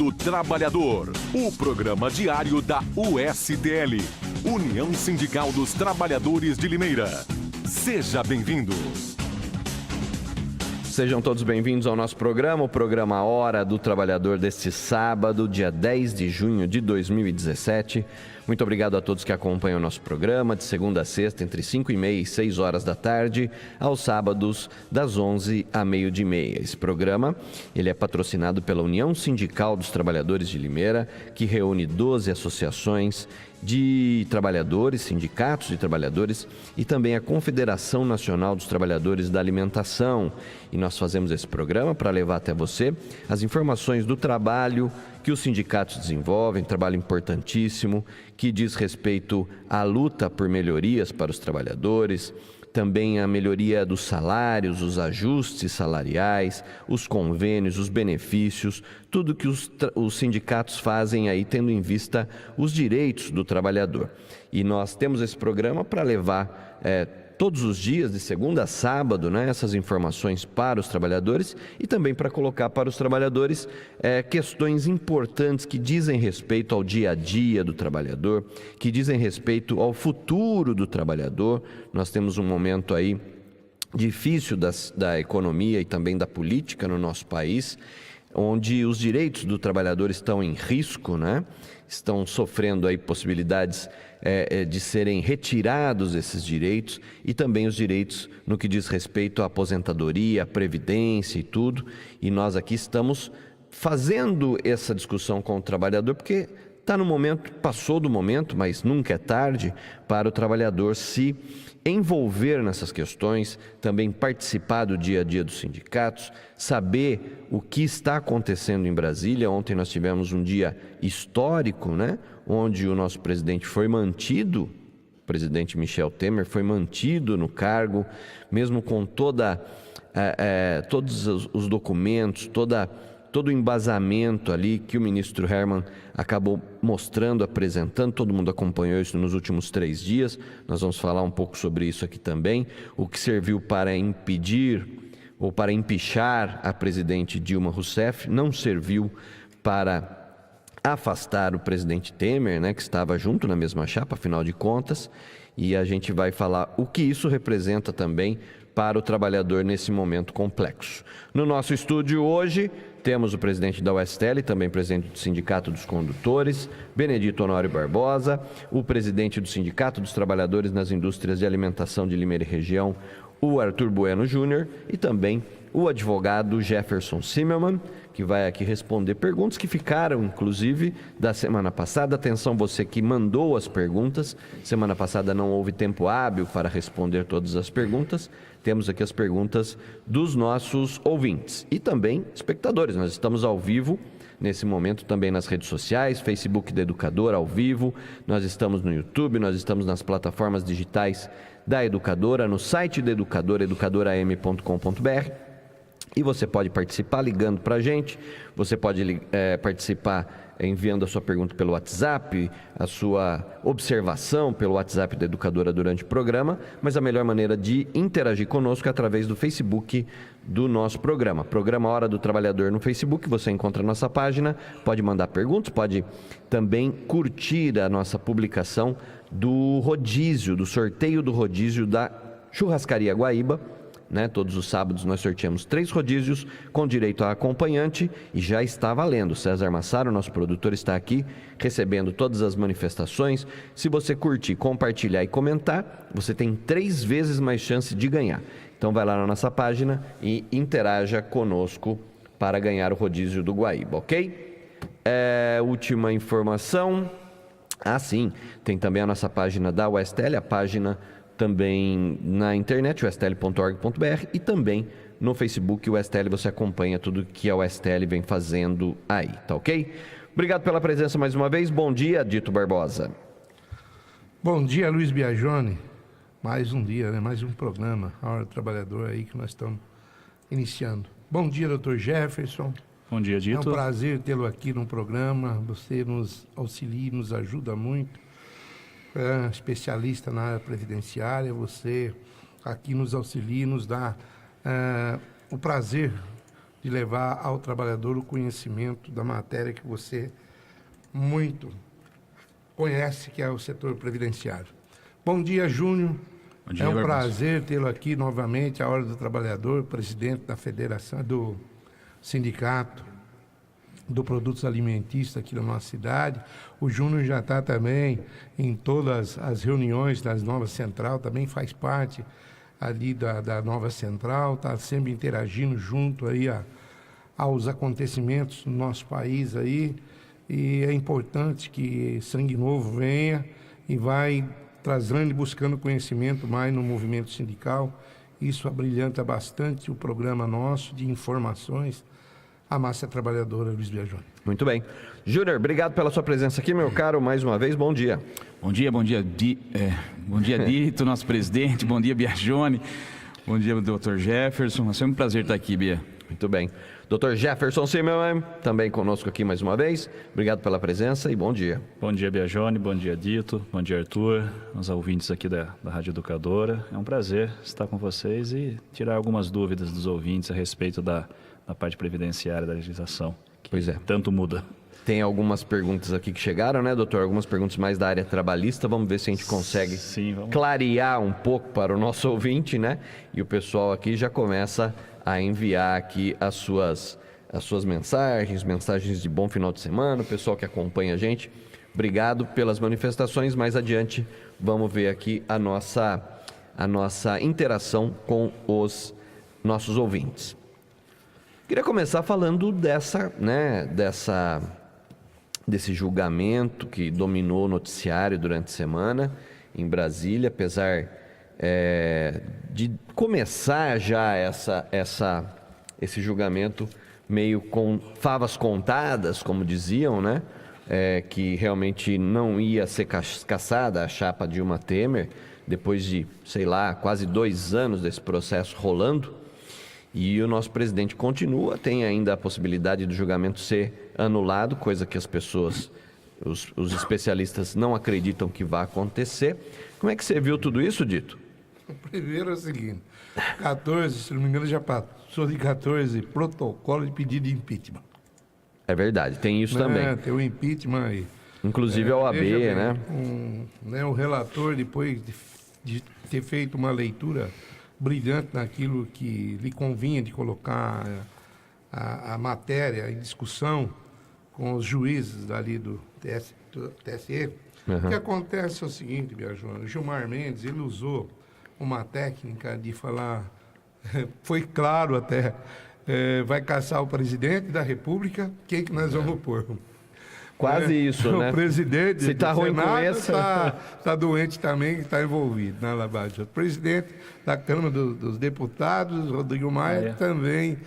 do Trabalhador, o programa diário da USTL, União Sindical dos Trabalhadores de Limeira. Seja bem-vindo. Sejam todos bem-vindos ao nosso programa, o programa Hora do Trabalhador deste sábado, dia 10 de junho de 2017. Muito obrigado a todos que acompanham o nosso programa, de segunda a sexta, entre 5h30 e 6 horas da tarde, aos sábados, das 11 a meio-dia e meia. Esse programa, ele é patrocinado pela União Sindical dos Trabalhadores de Limeira, que reúne 12 associações de trabalhadores, sindicatos de trabalhadores e também a Confederação Nacional dos Trabalhadores da Alimentação. E nós fazemos esse programa para levar até você as informações do trabalho que os sindicatos desenvolvem, trabalho importantíssimo, que diz respeito à luta por melhorias para os trabalhadores, também a melhoria dos salários, os ajustes salariais, os convênios, os benefícios, tudo que os sindicatos fazem aí tendo em vista os direitos do trabalhador. E nós temos esse programa para levar todos os dias, de segunda a sábado, essas informações para os trabalhadores e também para colocar para os trabalhadores questões importantes que dizem respeito ao dia a dia do trabalhador, que dizem respeito ao futuro do trabalhador. Nós temos um momento aí difícil da economia e também da política no nosso país, onde os direitos do trabalhador estão em risco, estão sofrendo aí possibilidades de serem retirados esses direitos e também os direitos no que diz respeito à aposentadoria, à previdência e tudo. E nós aqui estamos fazendo essa discussão com o trabalhador porque está no momento, passou do momento, mas nunca é tarde para o trabalhador se envolver nessas questões, também participar do dia a dia dos sindicatos, saber o que está acontecendo em Brasília. Ontem nós tivemos um dia histórico, onde o nosso presidente foi mantido, o presidente Michel Temer foi mantido no cargo, mesmo com todos os documentos, todo o embasamento ali que o ministro Hermann acabou mostrando, apresentando. Todo mundo acompanhou isso nos últimos 3 dias. Nós vamos falar um pouco sobre isso aqui também. O que serviu para impedir ou para empichar a presidente Dilma Rousseff não serviu para afastar o presidente Temer, que estava junto na mesma chapa, afinal de contas. E a gente vai falar o que isso representa também para o trabalhador nesse momento complexo. No nosso estúdio hoje temos o presidente da USTL, também presidente do Sindicato dos Condutores, Benedito Honório Barbosa, o presidente do Sindicato dos Trabalhadores nas Indústrias de Alimentação de Limeira e Região, o Arthur Bueno Júnior, e também o advogado Jefferson Zimmermann, que vai aqui responder perguntas que ficaram, inclusive, da semana passada. Atenção, você que mandou as perguntas. Semana passada não houve tempo hábil para responder todas as perguntas. Temos aqui as perguntas dos nossos ouvintes e também espectadores. Nós estamos ao vivo nesse momento também nas redes sociais, Facebook da Educadora ao vivo, nós estamos no YouTube, nós estamos nas plataformas digitais da Educadora, no site da Educadora, educadoram.com.br. E você pode participar ligando para a gente, você pode participar enviando a sua pergunta pelo WhatsApp, a sua observação pelo WhatsApp da Educadora durante o programa, mas a melhor maneira de interagir conosco é através do Facebook do nosso programa. Programa Hora do Trabalhador no Facebook, você encontra a nossa página, pode mandar perguntas, pode também curtir a nossa publicação do rodízio, do sorteio do rodízio da Churrascaria Guaíba. Todos os sábados nós sorteamos 3 rodízios com direito a acompanhante e já está valendo. César Massaro, nosso produtor, está aqui recebendo todas as manifestações. Se você curtir, compartilhar e comentar, você tem 3 vezes mais chance de ganhar. Então vai lá na nossa página e interaja conosco para ganhar o rodízio do Guaíba, ok? Última informação. Sim, tem também a nossa página da USTL, a página também na internet, ustl.org.br, e também no Facebook, o USTL, você acompanha tudo que a USTL vem fazendo aí, tá ok? Obrigado pela presença mais uma vez. Bom dia, Dito Barbosa. Bom dia, Luiz Biagione. Mais um dia, mais um programa, a Hora do Trabalhador aí que nós estamos iniciando. Bom dia, doutor Jefferson. Bom dia, Dito. É um prazer tê-lo aqui no programa. Você nos auxilia, nos ajuda muito. Especialista na área previdenciária, você aqui nos auxilia, nos dá o prazer de levar ao trabalhador o conhecimento da matéria que você muito conhece, que é o setor previdenciário. Bom dia, Júnior. Bom dia, é um Barbosa. prazer tê-lo aqui novamente, a Hora do Trabalhador, presidente da Federação, do Sindicato do Produtos Alimentícios aqui da nossa cidade. O Júnior já está também em todas as reuniões da Nova Central, também faz parte ali da Nova Central, está sempre interagindo junto aí aos acontecimentos do nosso país aí, e é importante que sangue novo venha e vai trazendo e buscando conhecimento mais no movimento sindical. Isso abrilhanta bastante o programa nosso de informações à massa trabalhadora, Luiz Biagione. Muito bem. Júnior, obrigado pela sua presença aqui, meu caro, mais uma vez, bom dia. Bom dia, bom dia, Dito, nosso presidente, bom dia, Biagione, bom dia, doutor Jefferson, é sempre um prazer estar aqui, Bia. Muito bem. Dr. Jefferson Zimmermann, também conosco aqui mais uma vez. Obrigado pela presença e bom dia. Bom dia, Biagione, bom dia, Dito, bom dia, Arthur, os ouvintes aqui da Rádio Educadora. É um prazer estar com vocês e tirar algumas dúvidas dos ouvintes a respeito da parte previdenciária da legislação, que Pois é. tanto muda. Tem algumas perguntas aqui que chegaram, né, doutor? Algumas perguntas mais da área trabalhista. Vamos ver se a gente consegue Sim, vamos. clarear um pouco para o nosso ouvinte, né? E o pessoal aqui já começa a enviar aqui as suas mensagens de bom final de semana, o pessoal que acompanha a gente. Obrigado pelas manifestações. Mais adiante, vamos ver aqui a nossa interação com os nossos ouvintes. Queria começar falando desse julgamento que dominou o noticiário durante a semana em Brasília, apesar de começar já esse julgamento meio com favas contadas, como diziam, né? Que realmente não ia ser cassada a chapa Dilma Temer, depois de, sei lá, quase 2 anos desse processo rolando. E o nosso presidente continua, tem ainda a possibilidade do julgamento ser anulado, coisa que as pessoas, os especialistas não acreditam que vai acontecer. Como é que você viu tudo isso, Dito? Primeiro é o seguinte, 14, se não me engano, já passou de 14 protocolo de pedido de impeachment. É verdade, tem isso também. Tem o impeachment aí. Inclusive a OAB, Veja né? O relator, depois de ter feito uma leitura brilhante naquilo que lhe convinha de colocar a matéria em discussão com os juízes ali do TSE. O que acontece é o seguinte, Biagione, o Gilmar Mendes, ele usou uma técnica de falar, foi claro até, vai caçar o presidente da República, quem que nós vamos pôr? Quase isso, né? O presidente Se tá do ruim com Senado essa... tá doente também, que está envolvido na Lava Jato. O presidente da Câmara dos Deputados, Rodrigo Maia, também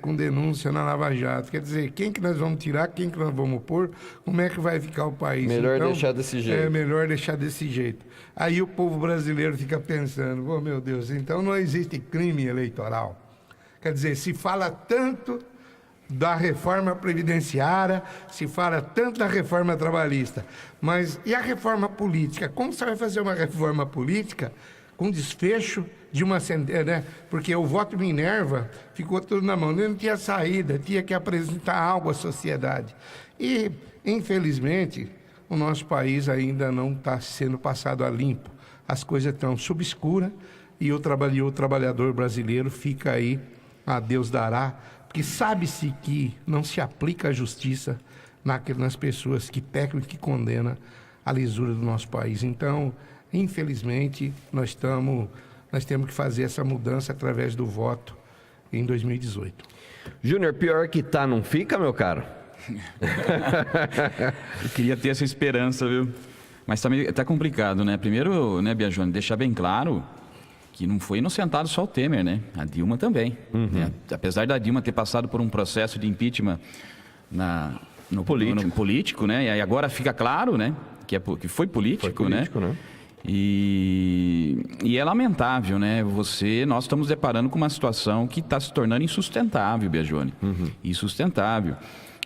com denúncia na Lava Jato. Quer dizer, quem que nós vamos tirar, quem que nós vamos pôr, como é que vai ficar o país? Melhor deixar desse jeito. É melhor deixar desse jeito. Aí o povo brasileiro fica pensando, oh meu Deus, então não existe crime eleitoral. Quer dizer, se fala tanto da reforma previdenciária, se fala tanto da reforma trabalhista, mas e a reforma política? Como você vai fazer uma reforma política com desfecho de uma sentença, né? Porque o voto Minerva ficou tudo na mão, não tinha saída, tinha que apresentar algo à sociedade. E, infelizmente, o nosso país ainda não está sendo passado a limpo. As coisas estão sob escura e o trabalhador brasileiro fica aí, a Deus dará, porque sabe-se que não se aplica a justiça nas pessoas que pecam e que condenam a lisura do nosso país. Então, infelizmente, nós temos que fazer essa mudança através do voto em 2018. Júnior, pior que tá, não fica, meu caro? Eu queria ter essa esperança, viu? Mas tá complicado, né? Primeiro, né, Biagione, deixar bem claro que não foi inocentado só o Temer, né? A Dilma também. Né? Apesar da Dilma ter passado por um processo de impeachment no político, né? E agora fica claro, né? Que foi político, né? E é lamentável, né? Nós estamos deparando com uma situação que está se tornando insustentável, Biagione. Insustentável.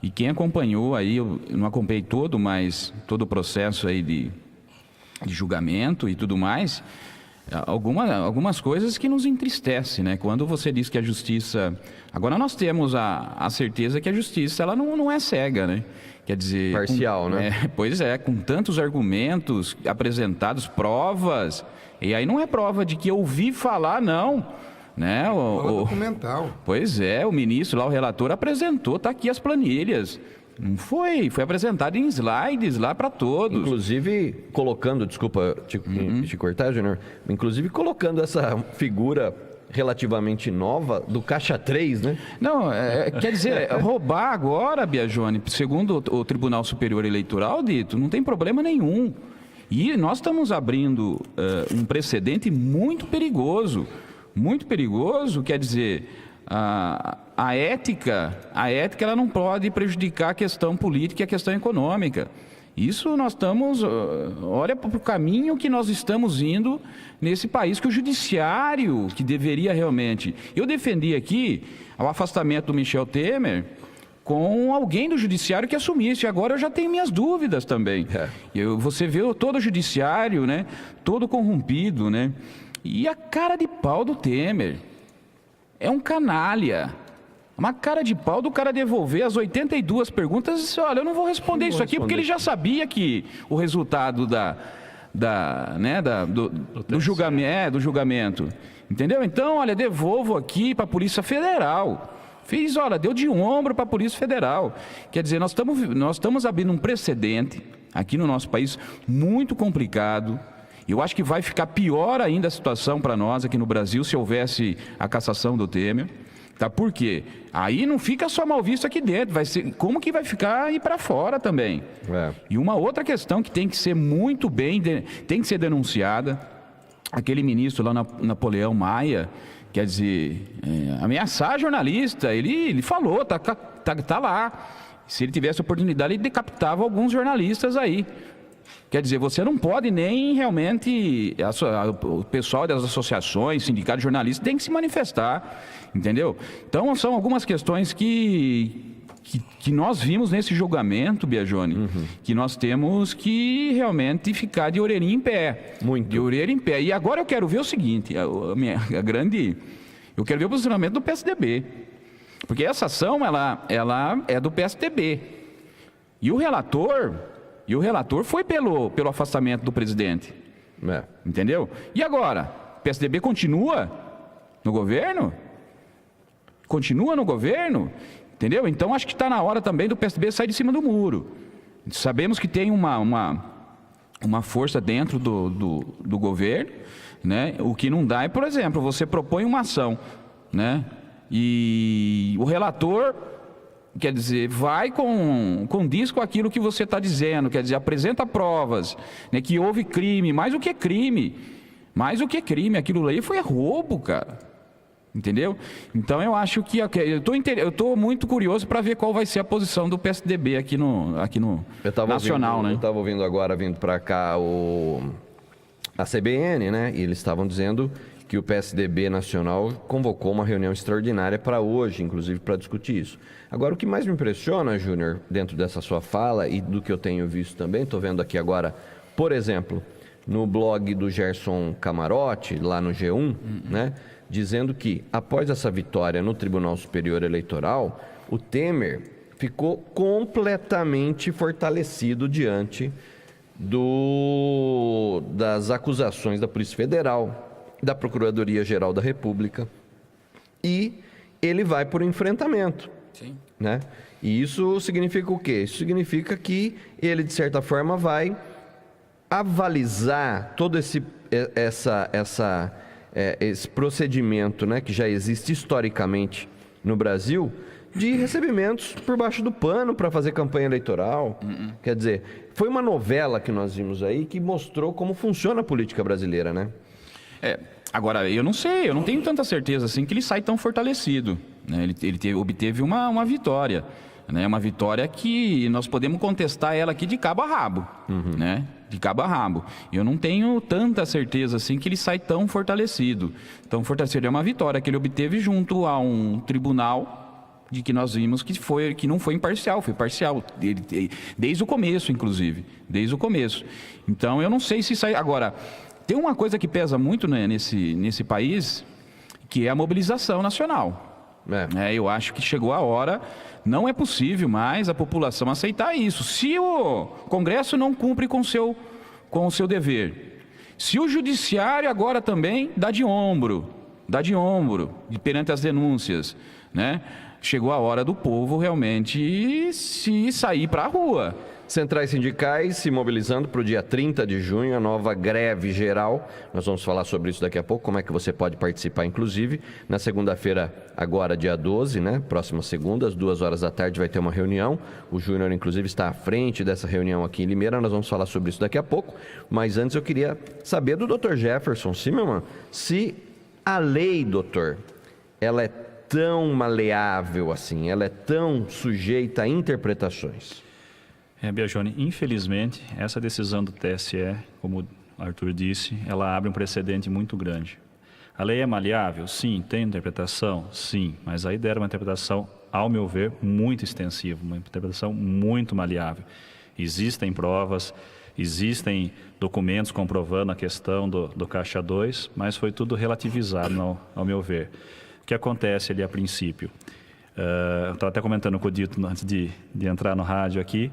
E quem acompanhou aí, eu não acompanhei todo o processo aí de julgamento e tudo mais, algumas coisas que nos entristecem, né? Quando você diz que a justiça... Agora nós temos a certeza que a justiça ela não é cega, né? Quer dizer... Parcial, né? Pois é, com tantos argumentos apresentados, provas... E aí não é prova de que eu ouvi falar, não. Né? Documental. Pois é, o ministro lá, o relator, apresentou, tá aqui as planilhas. Não foi apresentado em slides lá para todos. Inclusive, colocando, desculpa te cortar, Júnior, inclusive colocando essa figura relativamente nova do Caixa 3, né? Não, quer dizer, roubar agora, Biagione, segundo o Tribunal Superior Eleitoral, Dito, não tem problema nenhum. E nós estamos abrindo um precedente muito perigoso. Muito perigoso, quer dizer... A ética ela não pode prejudicar a questão política e a questão econômica. Isso nós estamos... olha para o caminho que nós estamos indo nesse país, que o judiciário, que deveria realmente... Eu defendi aqui o afastamento do Michel Temer com alguém do judiciário que assumisse. Agora eu já tenho minhas dúvidas também. Você vê todo o judiciário, né, todo corrompido, né? E a cara de pau do Temer... É um canalha. Uma cara de pau do cara devolver as 82 perguntas e dizer, olha, eu não vou responder isso aqui, porque ele já sabia que o resultado do julgamento. Entendeu? Então, olha, devolvo aqui para a Polícia Federal. Deu de ombro para a Polícia Federal. Quer dizer, nós estamos abrindo um precedente aqui no nosso país muito complicado. Eu acho que vai ficar pior ainda a situação para nós aqui no Brasil se houvesse a cassação do Temer. Tá? Por quê? Aí não fica só mal visto aqui dentro, como que vai ficar aí para fora também. E uma outra questão que tem que ser muito bem, tem que ser denunciada, aquele ministro lá, Napoleão Maia, quer dizer, ameaçar jornalista, ele falou, tá lá. Se ele tivesse oportunidade, ele decapitava alguns jornalistas aí. Quer dizer, você não pode nem realmente... O pessoal das associações, sindicatos, jornalistas, tem que se manifestar, entendeu? Então, são algumas questões que nós vimos nesse julgamento, Biagione, que nós temos que realmente ficar de orelhinha em pé. Muito. De orelha em pé. E agora eu quero ver o seguinte, eu quero ver o posicionamento do PSDB. Porque essa ação, ela é do PSDB. E o relator foi pelo afastamento do presidente. Entendeu? E agora? O PSDB continua no governo? Continua no governo? Entendeu? Então acho que está na hora também do PSDB sair de cima do muro. Sabemos que tem uma força dentro do governo, né? O que não dá é, por exemplo, você propõe uma ação, né? E o relator... Quer dizer, vai condiz com aquilo que você está dizendo, quer dizer, apresenta provas, né, que houve crime, mais o que crime, aquilo aí foi roubo, cara, entendeu? Então eu acho que, eu estou muito curioso para ver qual vai ser a posição do PSDB aqui no Nacional, né? Eu estava ouvindo agora, vindo para cá, a CBN, né, e eles estavam dizendo que o PSDB Nacional convocou uma reunião extraordinária para hoje, inclusive para discutir isso. Agora, o que mais me impressiona, Júnior, dentro dessa sua fala e do que eu tenho visto também, estou vendo aqui agora, por exemplo, no blog do Gerson Camarote, lá no G1, né, dizendo que, após essa vitória no Tribunal Superior Eleitoral, o Temer ficou completamente fortalecido diante das acusações da Polícia Federal, da Procuradoria-Geral da República, e ele vai por enfrentamento. Sim. Né? E isso significa o quê? Isso significa que ele, de certa forma, vai avalizar todo esse procedimento, né, que já existe historicamente no Brasil, de recebimentos por baixo do pano para fazer campanha eleitoral. Quer dizer, foi uma novela que nós vimos aí que mostrou como funciona a política brasileira, né? Agora, eu não sei, eu não tenho tanta certeza assim que ele sai tão fortalecido, né? Ele obteve uma vitória, né? Uma vitória que nós podemos contestar ela aqui de cabo a rabo, né? De cabo a rabo. Eu não tenho tanta certeza assim que ele sai tão fortalecido. Tão fortalecido é uma vitória que ele obteve junto a um tribunal de que nós vimos que não foi imparcial, foi parcial, desde o começo, inclusive, desde o começo. Então, eu não sei se sai... Agora, tem uma coisa que pesa muito, né, nesse país, que é a mobilização nacional. Eu acho que chegou a hora, não é possível mais a população aceitar isso. Se o Congresso não cumpre com o seu dever, se o Judiciário agora também dá de ombro perante as denúncias, né? Chegou a hora do povo realmente se sair para a rua. Centrais sindicais se mobilizando para o dia 30 de junho, a nova greve geral. Nós vamos falar sobre isso daqui a pouco, como é que você pode participar, inclusive. Na segunda-feira, agora dia 12, né? Próxima segunda, às 2 horas da tarde, vai ter uma reunião. O Júnior, inclusive, está à frente dessa reunião aqui em Limeira. Nós vamos falar sobre isso daqui a pouco. Mas antes eu queria saber do Dr. Jefferson Zimmermann se a lei, doutor, ela é tão maleável assim, ela é tão sujeita a interpretações. Biagione, infelizmente, essa decisão do TSE, como o Arthur disse, ela abre um precedente muito grande. A lei é maleável? Sim. Tem interpretação? Sim. Mas aí deram uma interpretação, ao meu ver, muito extensiva, uma interpretação muito maleável. Existem provas, existem documentos comprovando a questão do Caixa 2, mas foi tudo relativizado, ao meu ver. O que acontece ali a princípio? Eu estava até comentando com o Dito antes de entrar no rádio aqui.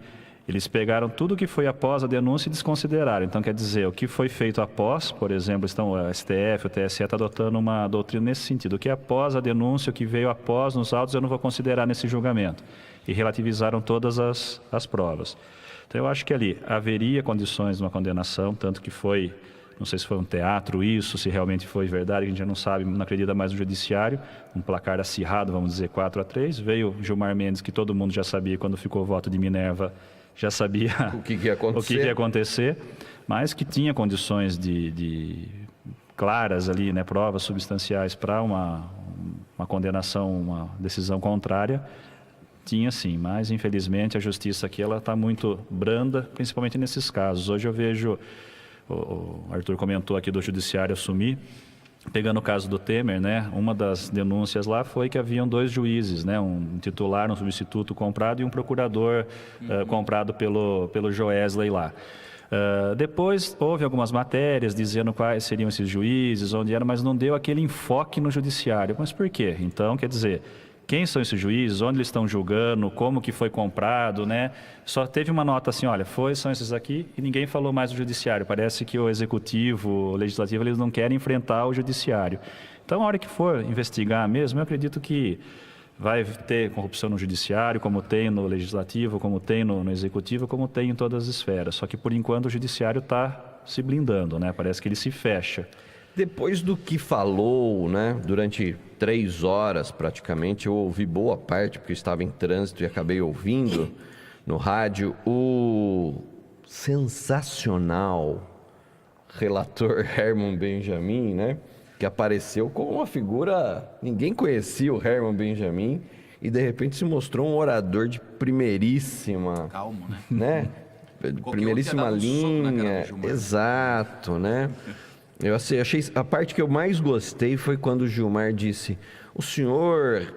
Eles pegaram tudo que foi após a denúncia e desconsideraram. Então, quer dizer, o que foi feito após, por exemplo, a STF, o TSE está adotando uma doutrina nesse sentido. O que é após a denúncia, o que veio após nos autos, eu não vou considerar nesse julgamento. E relativizaram todas as provas. Então, eu acho que ali haveria condições de uma condenação, tanto que foi, não sei se foi um teatro isso, se realmente foi verdade, a gente já não sabe, não acredita mais no judiciário, um placar acirrado, vamos dizer, 4-3. Veio Gilmar Mendes, que todo mundo já sabia quando ficou o voto de Minerva, já sabia o que ia acontecer, mas que tinha condições de claras ali, né, provas substanciais para uma condenação, uma decisão contrária, tinha sim, mas infelizmente a justiça aqui ela está muito branda, principalmente nesses casos. Hoje eu vejo, o Arthur comentou aqui do judiciário assumir, pegando o caso do Temer, né, uma das denúncias lá foi que haviam 2 juízes, né, um titular, um substituto comprado e um procurador comprado pelo Joesley lá. Depois houve algumas matérias dizendo quais seriam esses juízes, onde eram, mas não deu aquele enfoque no judiciário. Mas por quê? Então, quer dizer, quem são esses juízes, onde eles estão julgando, como que foi comprado, né? Só teve uma nota assim, olha, são esses aqui, e ninguém falou mais do judiciário. Parece que o executivo, o legislativo, eles não querem enfrentar o judiciário. Então, a hora que for investigar mesmo, eu acredito que vai ter corrupção no judiciário, como tem no legislativo, como tem no executivo, como tem em todas as esferas. Só que, por enquanto, o judiciário está se blindando, né? Parece que ele se fecha. Depois do que falou, né, durante 3 horas praticamente, eu ouvi boa parte, porque eu estava em trânsito e acabei ouvindo no rádio, o sensacional relator Herman Benjamin, né, que apareceu como uma figura, ninguém conhecia o Herman Benjamin, e de repente se mostrou um orador de primeiríssima... Calmo, né? Primeiríssima linha, exato, né? Eu achei, a parte que eu mais gostei foi quando o Gilmar disse: o senhor,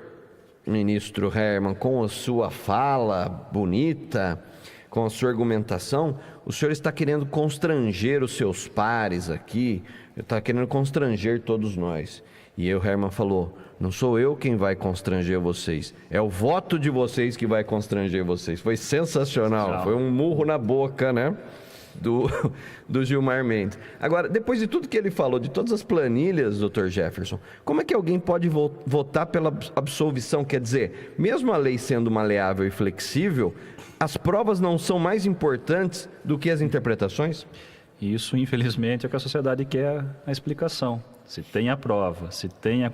ministro Herman, com a sua fala bonita, com a sua argumentação, o senhor está querendo constranger os seus pares aqui, está querendo constranger todos nós. E aí o Herman falou: não sou eu quem vai constranger vocês, é o voto de vocês que vai constranger vocês. Foi sensacional, foi um murro na boca, né? Do Gilmar Mendes. Agora, depois de tudo que ele falou, de todas as planilhas, Dr. Jefferson, como é que alguém pode votar pela absolvição? Quer dizer, mesmo a lei sendo maleável e flexível, as provas não são mais importantes do que as interpretações? Isso, infelizmente, é o que a sociedade quer a explicação. Se tem a prova, se tem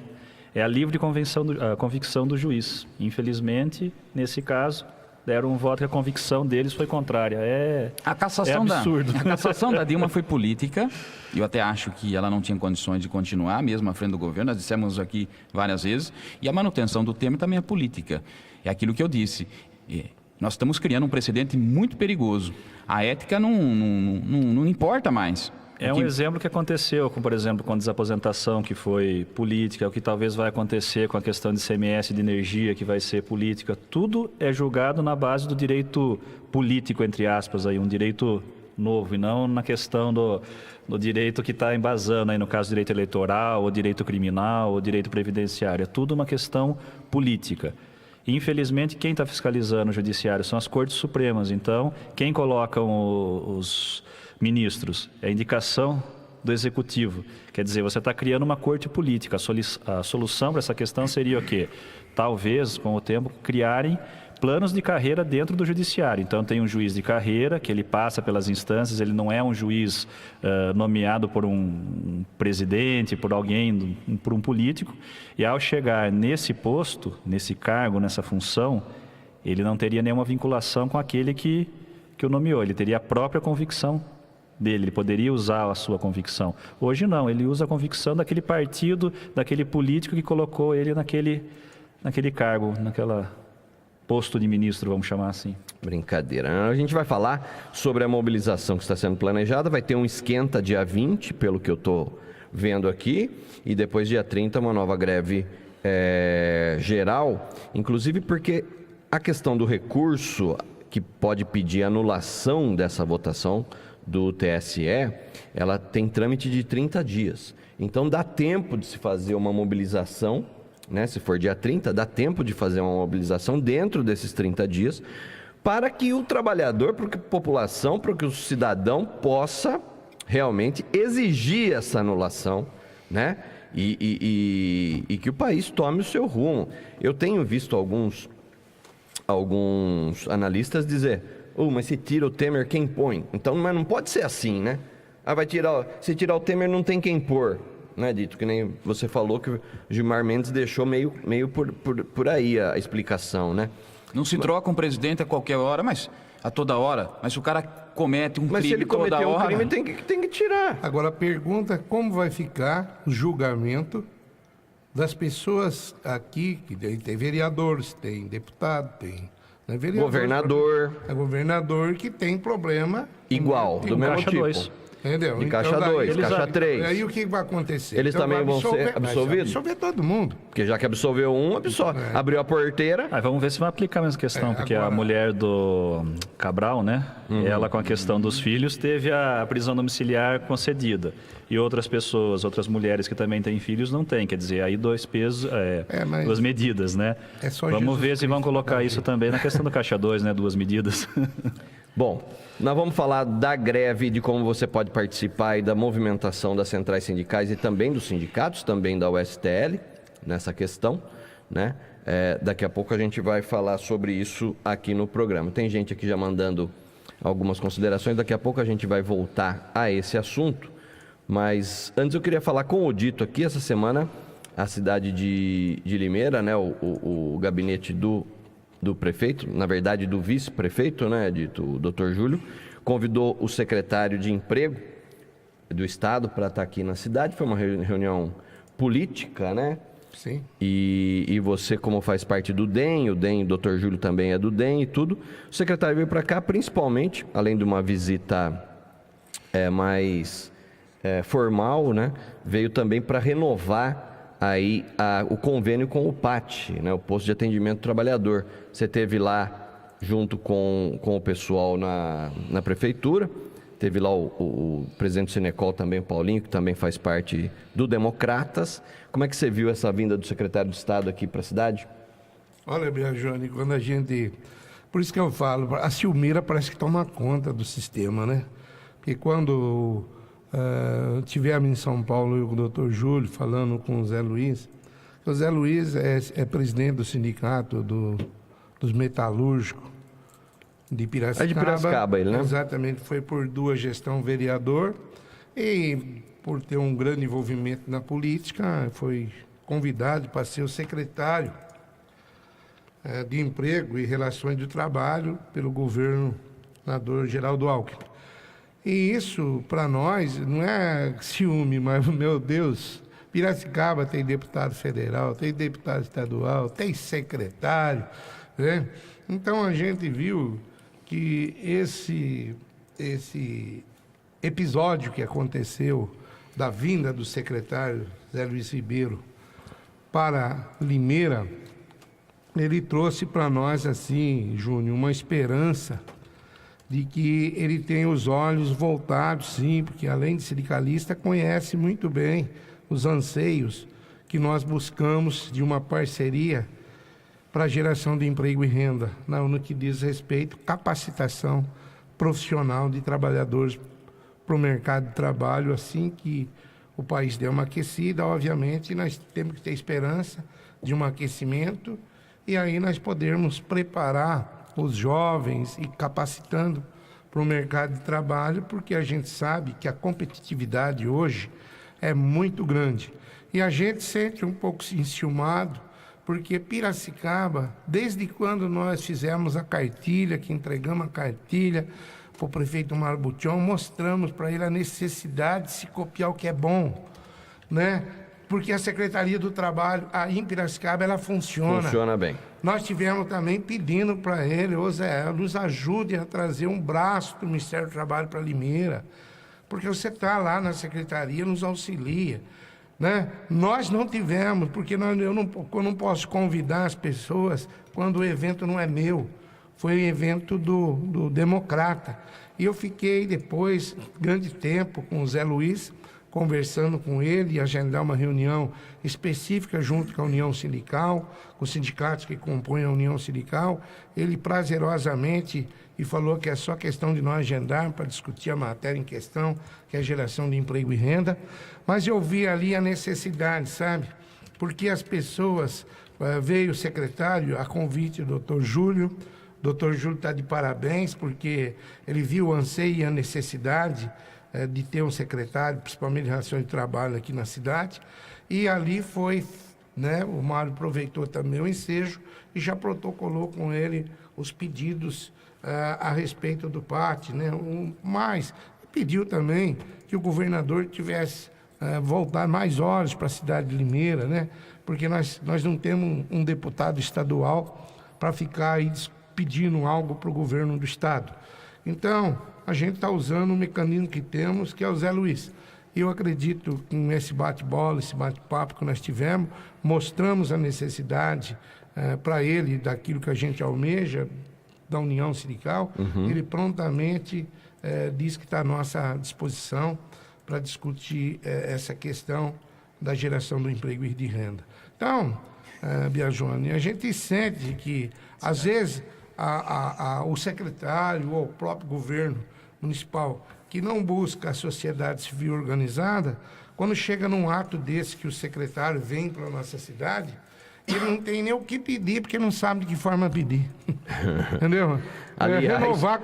é a livre convicção do juiz. Infelizmente, nesse caso, deram um voto que a convicção deles foi contrária. É absurdo. A cassação da Dilma foi política. Eu até acho que ela não tinha condições de continuar, mesmo à frente do governo. Nós dissemos aqui várias vezes. E a manutenção do Temer também é política. É aquilo que eu disse. Nós estamos criando um precedente muito perigoso. A ética não importa mais. É um exemplo que aconteceu, por exemplo, com a desaposentação, que foi política, o que talvez vai acontecer com a questão de ICMS de energia, que vai ser política. Tudo é julgado na base do direito político, entre aspas, aí, um direito novo, e não na questão do direito que está embasando, aí no caso, direito eleitoral, ou direito criminal, ou direito previdenciário. É tudo uma questão política. Infelizmente, quem está fiscalizando o judiciário são as Cortes Supremas. Então, quem coloca os ministros é a indicação do Executivo. Quer dizer, você está criando uma corte política. A solução para essa questão seria o quê? Talvez, com o tempo, criarem planos de carreira dentro do judiciário. Então, tem um juiz de carreira, que ele passa pelas instâncias, ele não é um juiz nomeado por um presidente, por alguém, por um político, e ao chegar nesse posto, nesse cargo, nessa função, ele não teria nenhuma vinculação com aquele que o nomeou, ele teria a própria convicção dele, ele poderia usar a sua convicção. Hoje não, ele usa a convicção daquele partido, daquele político que colocou ele naquele cargo, naquela posto de ministro, vamos chamar assim. Brincadeira. A gente vai falar sobre a mobilização que está sendo planejada. Vai ter um esquenta dia 20, pelo que eu estou vendo aqui, e depois dia 30 uma nova greve geral, inclusive porque a questão do recurso que pode pedir anulação dessa votação do TSE, ela tem trâmite de 30 dias. Então dá tempo de se fazer uma mobilização, né? Se for dia 30, dá tempo de fazer uma mobilização dentro desses 30 dias, para que o trabalhador, para que a população, para que o cidadão possa realmente exigir essa anulação, né? E que o país tome o seu rumo. Eu tenho visto alguns analistas dizer: mas se tira o Temer, quem põe? Então, mas não pode ser assim, né? Se tirar o Temer, não tem quem pôr, né, Dito? Que nem você falou que o Gilmar Mendes deixou meio por aí a explicação, né? Não se troca um presidente a qualquer hora, mas a toda hora. Mas se o cara comete um crime toda hora... Mas se ele cometeu um crime, tem que tirar. Agora, a pergunta é como vai ficar o julgamento das pessoas aqui, que tem vereadores, tem deputado, tem... Né, vereador, governador que tem problema... Igual, do mesmo tipo. 2. Entendeu? De caixa 2, caixa 3. Aí o que vai acontecer? Eles também vão ser absolvidos? Absolver todo mundo. Porque já que absolveu um, abriu a porteira. Vamos ver se vai aplicar a mesma questão, porque agora... a mulher do Cabral, né? Ela, com a questão dos filhos, teve a prisão domiciliar concedida. E outras pessoas, outras mulheres que também têm filhos, não têm. Quer dizer, aí 2 pesos, duas medidas, né? Vamos ver se vão colocar isso também na questão do caixa 2, né? 2 medidas. Bom, nós vamos falar da greve, de como você pode participar e da movimentação das centrais sindicais e também dos sindicatos, também da USTL, nessa questão, né? Daqui a pouco a gente vai falar sobre isso aqui no programa. Tem gente aqui já mandando algumas considerações, daqui a pouco a gente vai voltar a esse assunto, mas antes eu queria falar com o Dito aqui. Essa semana a cidade de Limeira, né? O gabinete do prefeito, na verdade do vice-prefeito, né, o Dr. Júlio, convidou o secretário de Emprego do Estado para estar aqui na cidade. Foi uma reunião política, né? Sim. E você, como faz parte do DEM, o Dr. Júlio também é do DEM e tudo, o secretário veio para cá principalmente, além de uma visita mais formal, né, veio também para renovar aí o convênio com o PAT, né, o Posto de Atendimento ao Trabalhador. Você esteve lá junto com o pessoal na prefeitura, teve lá o presidente do Sinecol também, o Paulinho, que também faz parte do Democratas. Como é que você viu essa vinda do secretário de Estado aqui para a cidade? Olha, Biagione, quando a gente... Por isso que eu falo, a Silmira parece que toma conta do sistema, né? Porque quando tivemos em São Paulo eu com o Dr. Júlio falando com o Zé Luiz, o Zé Luiz é presidente do sindicato dos metalúrgicos de Piracicaba. É de Piracicaba ele, né? Exatamente, foi por 2 gestões vereador e por ter um grande envolvimento na política, foi convidado para ser o secretário de Emprego e Relações do Trabalho pelo governador Geraldo Alckmin. E isso, para nós, não é ciúme, mas, meu Deus, Piracicaba tem deputado federal, tem deputado estadual, tem secretário, né? Então, a gente viu que esse episódio que aconteceu da vinda do secretário Zé Luiz Ribeiro para ele trouxe para nós, assim, Júnior, uma esperança de que ele tem os olhos voltados, sim, porque além de sindicalista, conhece muito bem os anseios que nós buscamos de uma parceria para a geração de emprego e renda, no que diz respeito à capacitação profissional de trabalhadores para o mercado de trabalho. Assim que o país der uma aquecida, obviamente, nós temos que ter esperança de um aquecimento e aí nós podermos preparar os jovens e capacitando para o mercado de trabalho, porque a gente sabe que a competitividade hoje é muito grande. E a gente sente um pouco enciumado, porque Piracicaba, desde quando nós fizemos a cartilha, que entregamos a cartilha para o prefeito Mário Butião, mostramos para ele a necessidade de se copiar o que é bom, né? Porque a Secretaria do Trabalho, aí em Piracicaba, ela funciona. Funciona bem. Nós tivemos também pedindo para ele, ô Zé, nos ajude a trazer um braço do Ministério do Trabalho para Limeira, porque você está lá na Secretaria, nos auxilia, né? Nós não tivemos, porque eu não posso convidar as pessoas quando o evento não é meu. Foi um evento do Democrata. E eu fiquei depois, grande tempo, com o Zé Luiz, conversando com ele e agendar uma reunião específica junto com a União Sindical, com os sindicatos que compõem a União Sindical. Ele prazerosamente e falou que é só questão de nós agendar para discutir a matéria em questão, que é a geração de emprego e renda. Mas eu vi ali a necessidade, sabe? Porque as pessoas, veio o secretário a convite do doutor Júlio. O doutor Júlio está de parabéns, porque ele viu o anseio e a necessidade de ter um secretário, principalmente em relação ao trabalho aqui na cidade. E ali foi, né, o Mário aproveitou também o ensejo e já protocolou com ele os pedidos a respeito do PAT, né? Mas pediu também que o governador tivesse voltar mais horas para a cidade de Limeira, né? Porque nós não temos um deputado estadual para ficar aí pedindo algo para o governo do estado. Então, a gente está usando o mecanismo que temos, que é o Zé Luiz. E eu acredito que nesse bate-bola, esse bate-papo que nós tivemos, mostramos a necessidade para ele daquilo que a gente almeja, da União Sindical. Ele prontamente diz que está à nossa disposição para discutir essa questão da geração do emprego e de renda. Então, Biagione, a gente sente que, às vezes, o secretário ou o próprio governo municipal que não busca a sociedade civil organizada, quando chega num ato desse que o secretário vem para a nossa cidade, ele não tem nem o que pedir, porque não sabe de que forma pedir. Entendeu? Aliás, renovar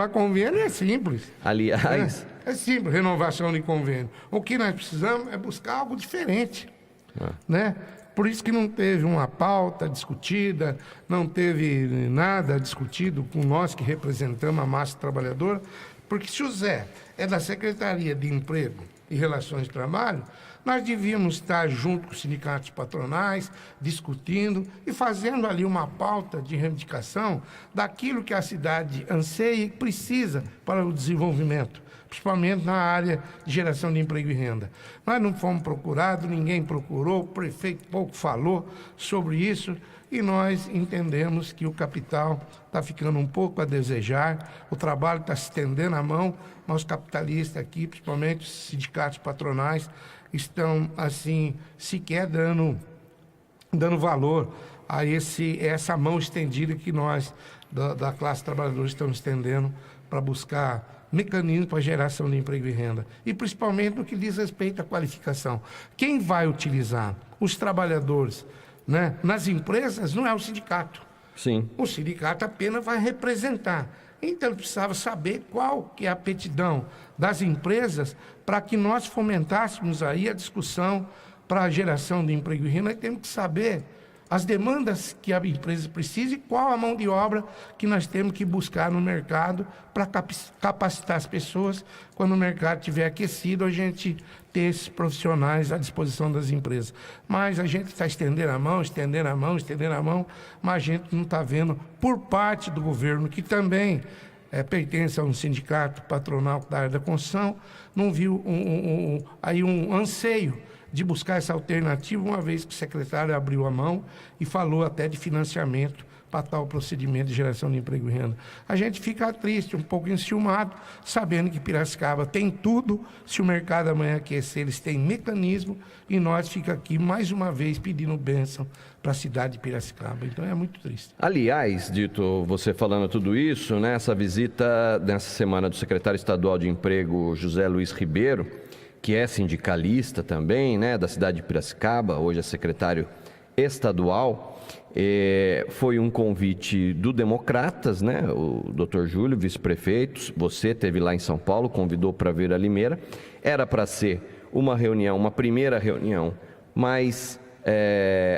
convênio é simples. Aliás... É simples, renovação de convênio. O que nós precisamos é buscar algo diferente, né? Por isso que não teve uma pauta discutida, não teve nada discutido com nós que representamos a massa trabalhadora, porque se o Zé é da Secretaria de Emprego e Relações de Trabalho, nós devíamos estar junto com os sindicatos patronais, discutindo e fazendo ali uma pauta de reivindicação daquilo que a cidade anseia e precisa para o desenvolvimento, principalmente na área de geração de emprego e renda. Nós não fomos procurados, ninguém procurou, o prefeito pouco falou sobre isso e nós entendemos que o capital está ficando um pouco a desejar, o trabalho está se estendendo a mão, mas os capitalistas aqui, principalmente os sindicatos patronais, estão, assim, sequer dando valor a essa mão estendida que nós, da classe trabalhadora, estamos estendendo para buscar mecanismos para geração de emprego e renda. E principalmente no que diz respeito à qualificação. Quem vai utilizar? Os trabalhadores, né? Nas empresas não é o sindicato. Sim. O sindicato apenas vai representar. Então, ele precisava saber qual que é a aptidão das empresas para que nós fomentássemos aí a discussão para a geração de emprego e renda. Nós temos que saber as demandas que a empresa precisa e qual a mão de obra que nós temos que buscar no mercado para capacitar as pessoas. Quando o mercado estiver aquecido, a gente ter esses profissionais à disposição das empresas. Mas a gente está estendendo a mão, mas a gente não está vendo por parte do governo, que também pertence a um sindicato patronal da área da construção, não viu aí um anseio de buscar essa alternativa, uma vez que o secretário abriu a mão e falou até de financiamento para tal procedimento de geração de emprego e renda. A gente fica triste, um pouco enciumado, sabendo que Piracicaba tem tudo, se o mercado amanhã aquecer, eles têm mecanismo, e nós fica aqui mais uma vez pedindo bênção para a cidade de Piracicaba. Então é muito triste. Aliás, Dito, você falando tudo isso, né, essa visita nessa semana do secretário estadual de Emprego, José Luiz Ribeiro, que é sindicalista também, né, da cidade de Piracicaba, hoje é secretário estadual, foi um convite do Democratas, né, o Dr. Júlio, vice-prefeito, você esteve lá em São Paulo, convidou para vir a Limeira, era para ser uma reunião, uma primeira reunião mais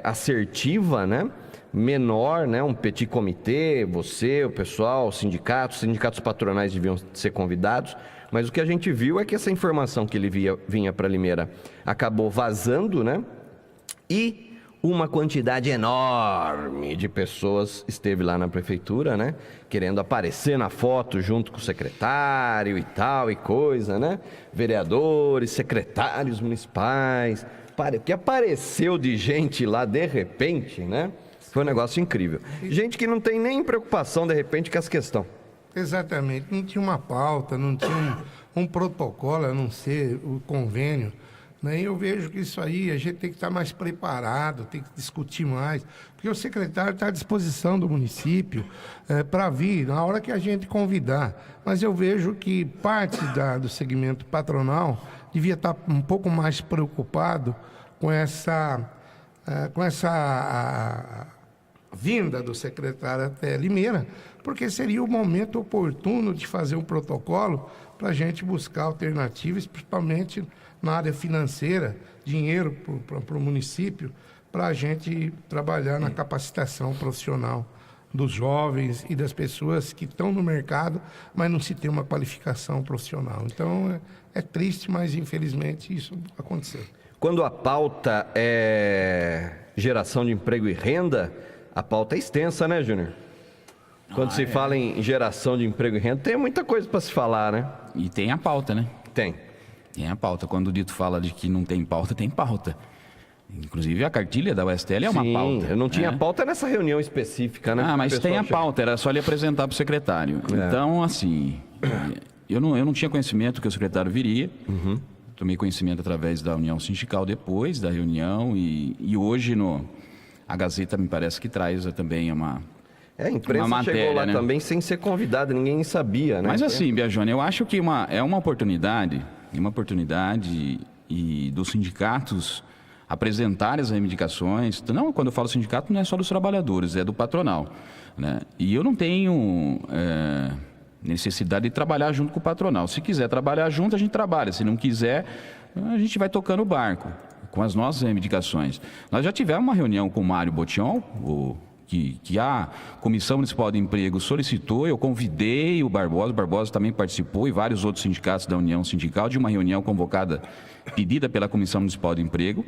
assertiva, né, menor, né, um petit comitê, você, o pessoal, os sindicatos patronais deviam ser convidados, mas o que a gente viu é que essa informação que ele vinha para Limeira acabou vazando, né, e uma quantidade enorme de pessoas esteve lá na prefeitura, né, querendo aparecer na foto junto com o secretário e tal e coisa, né, vereadores, secretários municipais, o que apareceu de gente lá de repente, né, foi um negócio incrível. Gente que não tem nem preocupação de repente com essa questão. Exatamente, não tinha uma pauta, não tinha um protocolo, a não ser o convênio. E eu vejo que isso aí, a gente tem que estar mais preparado, tem que discutir mais, porque o secretário está à disposição do município para vir na hora que a gente convidar. Mas eu vejo que parte do segmento patronal devia estar um pouco mais preocupado com essa vinda do secretário até Limeira, porque seria o momento oportuno de fazer um protocolo para a gente buscar alternativas, principalmente na área financeira, dinheiro para o município, para a gente trabalhar na capacitação profissional dos jovens e das pessoas que estão no mercado, mas não se tem uma qualificação profissional. Então, é triste, mas infelizmente isso aconteceu. Quando a pauta é geração de emprego e renda, a pauta é extensa, né, Júnior? Quando se fala em geração de emprego e renda, tem muita coisa para se falar, né? E tem a pauta, né? Tem a pauta. Quando o Dito fala de que não tem pauta, tem pauta. Inclusive a cartilha da USTL é uma pauta. Eu não tinha pauta nessa reunião específica, né? Mas tem a pauta, era só ele apresentar para o secretário. Então, assim, eu não tinha conhecimento que o secretário viria. Tomei conhecimento através da União Sindical depois da reunião e hoje a Gazeta me parece que traz também a imprensa matéria, chegou lá, né? Também sem ser convidada, ninguém sabia, né? Mas assim, Biagione, eu acho que é uma oportunidade e dos sindicatos apresentarem as reivindicações. Não, quando eu falo sindicato, não é só dos trabalhadores, é do patronal, né? E eu não tenho necessidade de trabalhar junto com o patronal. Se quiser trabalhar junto, a gente trabalha. Se não quiser, a gente vai tocando o barco com as nossas reivindicações. Nós já tivemos uma reunião com o Mário Botion, que a Comissão Municipal de Emprego solicitou, eu convidei o Barbosa também participou e vários outros sindicatos da União Sindical de uma reunião convocada, pedida pela Comissão Municipal de Emprego,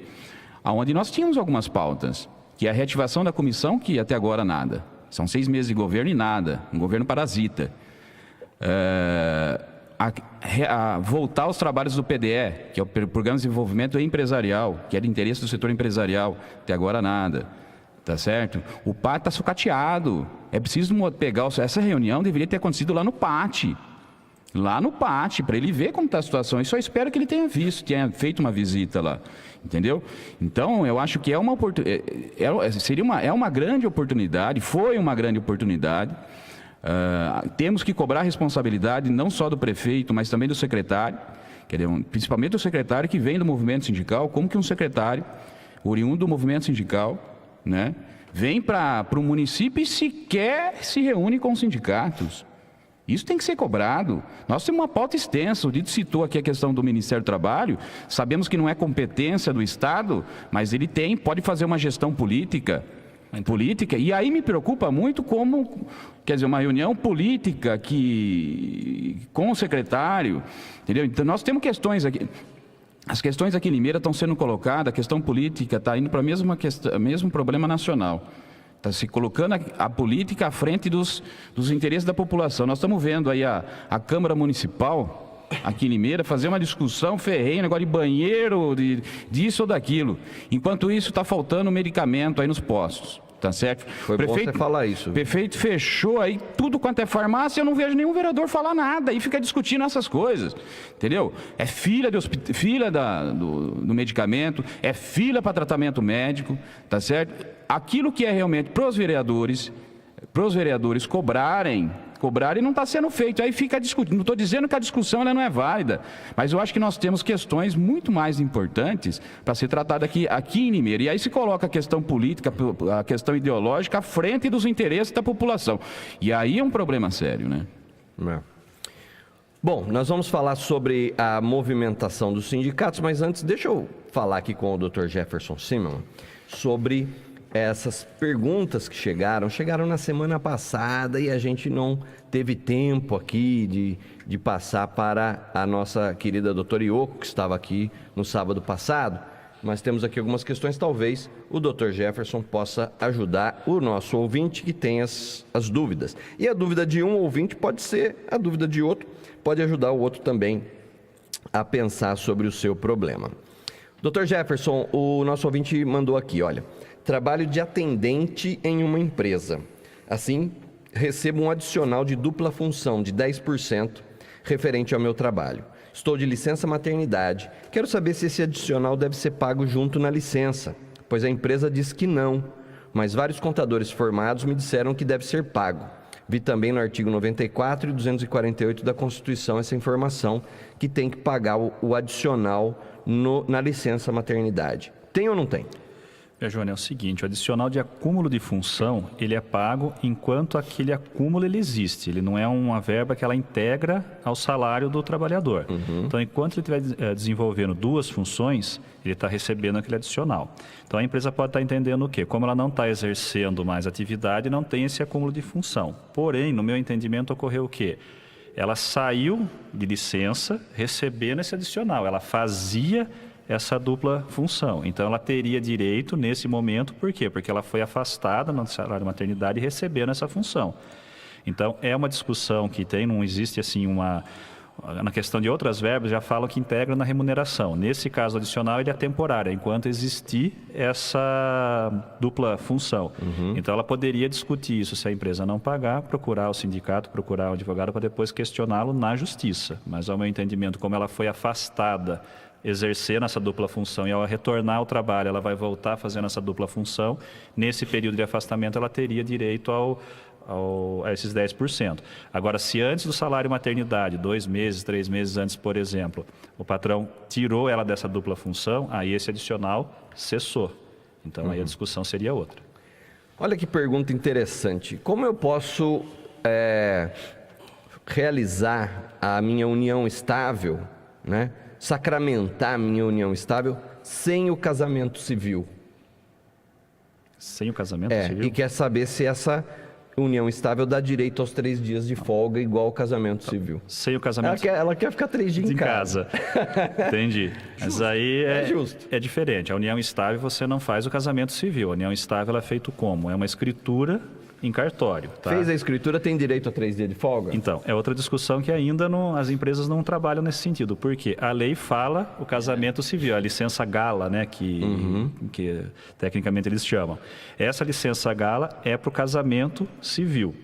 onde nós tínhamos algumas pautas, que é a reativação da comissão, que até agora nada. São 6 meses de governo e nada, um governo parasita. Voltar aos trabalhos do PDE, que é o Programa de Desenvolvimento Empresarial, que é de interesse do setor empresarial, até agora nada. Tá certo? O PAT está sucateado. É preciso pegar... Essa reunião deveria ter acontecido lá no PAT. Lá no PAT, para ele ver como está a situação. E só espero que ele tenha visto, tenha feito uma visita lá. Entendeu? Então, eu acho que é uma grande oportunidade, foi uma grande oportunidade. Temos que cobrar a responsabilidade não só do prefeito, mas também do secretário, principalmente do secretário que vem do movimento sindical. Como que um secretário, oriundo do movimento sindical, né, vem para o município e sequer se reúne com os sindicatos? Isso tem que ser cobrado. Nós temos uma pauta extensa. O Dito citou aqui a questão do Ministério do Trabalho. Sabemos que não é competência do Estado, mas ele pode fazer uma gestão política. E aí me preocupa muito uma reunião política com o secretário, entendeu? Então nós temos questões aqui. As questões aqui em Limeira estão sendo colocadas, a questão política está indo para o mesmo problema nacional. Está se colocando a política à frente dos interesses da população. Nós estamos vendo aí a Câmara Municipal, aqui em Limeira, fazer uma discussão ferrenha, negócio de banheiro, disso ou daquilo. Enquanto isso, está faltando medicamento aí nos postos. tá certo? Foi bom você falar isso. O prefeito fechou aí tudo quanto é farmácia, eu não vejo nenhum vereador falar nada e fica discutindo essas coisas, entendeu? É fila do medicamento, é fila para tratamento médico, tá certo? Aquilo que é realmente para os vereadores cobrarem não está sendo feito, aí fica discutindo. Não estou dizendo que a discussão ela não é válida, mas eu acho que nós temos questões muito mais importantes para ser tratada aqui em Limeira. E aí se coloca a questão política, a questão ideológica à frente dos interesses da população. E aí é um problema sério, né? Bom, nós vamos falar sobre a movimentação dos sindicatos, mas antes deixa eu falar aqui com o Dr. Jefferson Simmel sobre essas perguntas que chegaram na semana passada e a gente não teve tempo aqui de passar para a nossa querida doutora Ioko, que estava aqui no sábado passado. Mas temos aqui algumas questões, talvez o Dr. Jefferson possa ajudar o nosso ouvinte que tem as dúvidas. E a dúvida de um ouvinte pode ser a dúvida de outro, pode ajudar o outro também a pensar sobre o seu problema. Dr. Jefferson, o nosso ouvinte mandou aqui, olha: trabalho de atendente em uma empresa. Assim, recebo um adicional de dupla função de 10% referente ao meu trabalho. Estou de licença maternidade. Quero saber se esse adicional deve ser pago junto na licença, pois a empresa diz que não, mas vários contadores formados me disseram que deve ser pago. Vi também no artigo 94 e 248 da Constituição essa informação, que tem que pagar o adicional na licença maternidade. Tem ou não tem? Joana, é o seguinte, o adicional de acúmulo de função, ele é pago enquanto aquele acúmulo ele existe. Ele não é uma verba que ela integra ao salário do trabalhador. Então, enquanto ele estiver desenvolvendo duas funções, ele está recebendo aquele adicional. Então, a empresa pode estar entendendo o quê? Como ela não está exercendo mais atividade, não tem esse acúmulo de função. Porém, no meu entendimento, ocorreu o quê? Ela saiu de licença recebendo esse adicional. Ela fazia essa dupla função. Então, ela teria direito nesse momento, por quê? Porque ela foi afastada no salário de maternidade e recebendo essa função. Então, é uma discussão que tem, não existe assim na questão de outras verbas, já falam que integra na remuneração. Nesse caso adicional, ele é temporário, enquanto existir essa dupla função. Então, ela poderia discutir isso se a empresa não pagar, procurar o sindicato, procurar o advogado para depois questioná-lo na justiça. Mas, ao meu entendimento, como ela foi afastada exercendo essa dupla função e ao retornar ao trabalho ela vai voltar fazendo essa dupla função, nesse período de afastamento ela teria direito a esses 10%. Agora, se antes do salário maternidade, 2 meses, 3 meses antes, por exemplo, o patrão tirou ela dessa dupla função, aí esse adicional cessou. Então, aí a discussão seria outra. Olha que pergunta interessante. Como eu posso realizar a minha união estável, né? Sacramentar a minha união estável sem o casamento civil? Sem o casamento civil? E quer saber se essa união estável dá direito aos 3 dias de folga igual ao casamento civil. Sem o casamento civil. Ela quer ficar 3 dias em casa. Entendi. Mas aí justo. É diferente. A união estável você não faz o casamento civil. A união estável ela é feita como? É uma escritura em cartório. Tá? Fez a escritura, tem direito a 3 dias de folga? Então, é outra discussão que ainda as empresas não trabalham nesse sentido. Por quê? A lei fala o casamento civil, a licença gala, né, que tecnicamente eles chamam. Essa licença gala é para o casamento civil.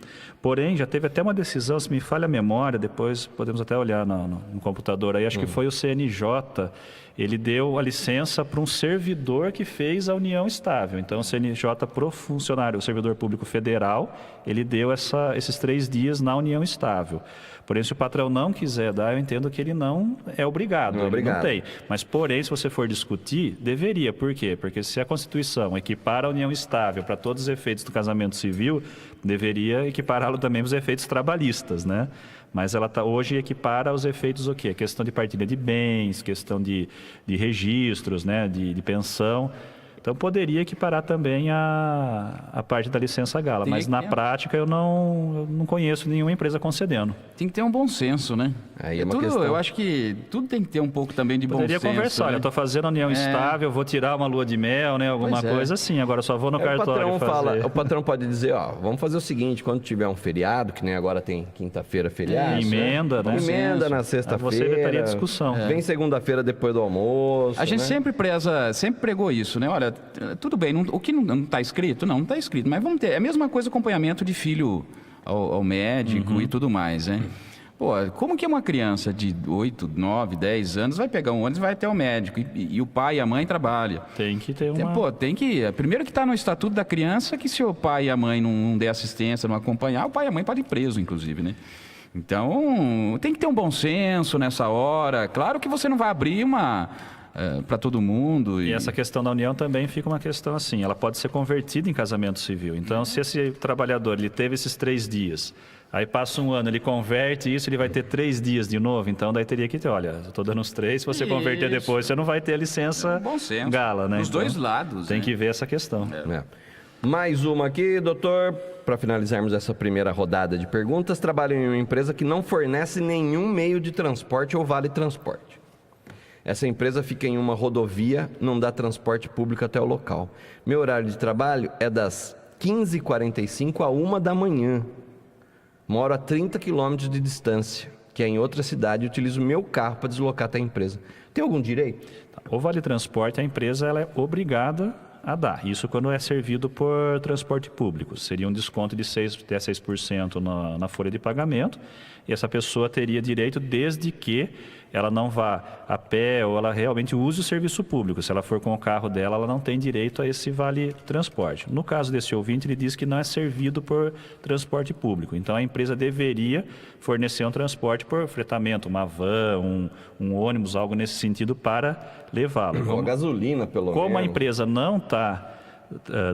Porém, já teve até uma decisão, se me falha a memória, depois podemos até olhar no computador aí, acho que foi o CNJ, ele deu a licença para um servidor que fez a união estável. Então, o CNJ para o funcionário, o servidor público federal, ele deu esses 3 dias na união estável. Porém, se o patrão não quiser dar, eu entendo que ele não é obrigado, ele não tem. Mas, porém, se você for discutir, deveria. Por quê? Porque se a Constituição equipara a união estável para todos os efeitos do casamento civil, deveria equipará-lo também para os efeitos trabalhistas, né? Mas ela hoje equipara os efeitos o quê? A questão de partilha de bens, questão de registros, né? de pensão. Então, poderia equiparar também a parte da licença gala. Mas, na prática, eu não conheço nenhuma empresa concedendo. Tem que ter um bom senso, né? Aí é uma tudo, questão. eu acho que tudo tem que ter um pouco também de bom senso. Poderia conversar, né? olha, eu estou fazendo união estável, vou tirar uma lua de mel, né? Alguma Pois é. coisa assim, agora só vou no Aí cartório fazer. o patrão pode dizer, ó, vamos fazer o seguinte, quando tiver um feriado, que nem agora tem quinta-feira feriado. Emenda, né? Emenda na Aí sexta-feira. você evitaria discussão. Vem segunda-feira depois do almoço. A gente né? sempre pregou isso, né? Olha, tudo bem, o que não está escrito? Não está escrito, mas vamos ter. É a mesma coisa acompanhamento de filho ao médico e tudo mais, né? Pô, como que uma criança de 8, 9, 10 anos vai pegar um ônibus e vai até o médico? E o pai e a mãe trabalham. Tem que ter uma... Pô, tem que... Primeiro que está no estatuto da criança que se o pai e a mãe não der assistência, não acompanhar, o pai e a mãe podem ir preso, inclusive, né? Então, tem que ter um bom senso nessa hora. Claro que você não vai abrir para todo mundo. E essa questão da união também fica uma questão assim, ela pode ser convertida em casamento civil. Então, se esse trabalhador ele teve esses 3 dias, aí passa um ano, ele converte isso, ele vai ter 3 dias de novo. Então, daí teria que ter, olha, eu estou dando os 3, se você converter Isso. depois, você não vai ter a licença Bom senso. gala, né? Dos Então, dois lados. tem né? que ver essa questão. É. Mais uma aqui, doutor, para finalizarmos essa primeira rodada de perguntas. Trabalho em uma empresa que não fornece nenhum meio de transporte ou vale transporte. Essa empresa fica em uma rodovia, não dá transporte público até o local. Meu horário de trabalho é das 15h45 a 1 da manhã. Moro a 30 quilômetros de distância, que é em outra cidade, e utilizo meu carro para deslocar até a empresa. Tem algum direito? O Vale Transporte, a empresa ela é obrigada a dar. Isso quando é servido por transporte público. Seria um desconto de 6% na folha de pagamento. E essa pessoa teria direito desde que ela não vá a pé ou ela realmente use o serviço público. Se ela for com o carro dela, ela não tem direito a esse vale transporte. No caso desse ouvinte, ele diz que não é servido por transporte público. Então, a empresa deveria fornecer um transporte por fretamento, uma van, um ônibus, algo nesse sentido para levá-lo. Ou gasolina, pelo menos. Como a empresa não está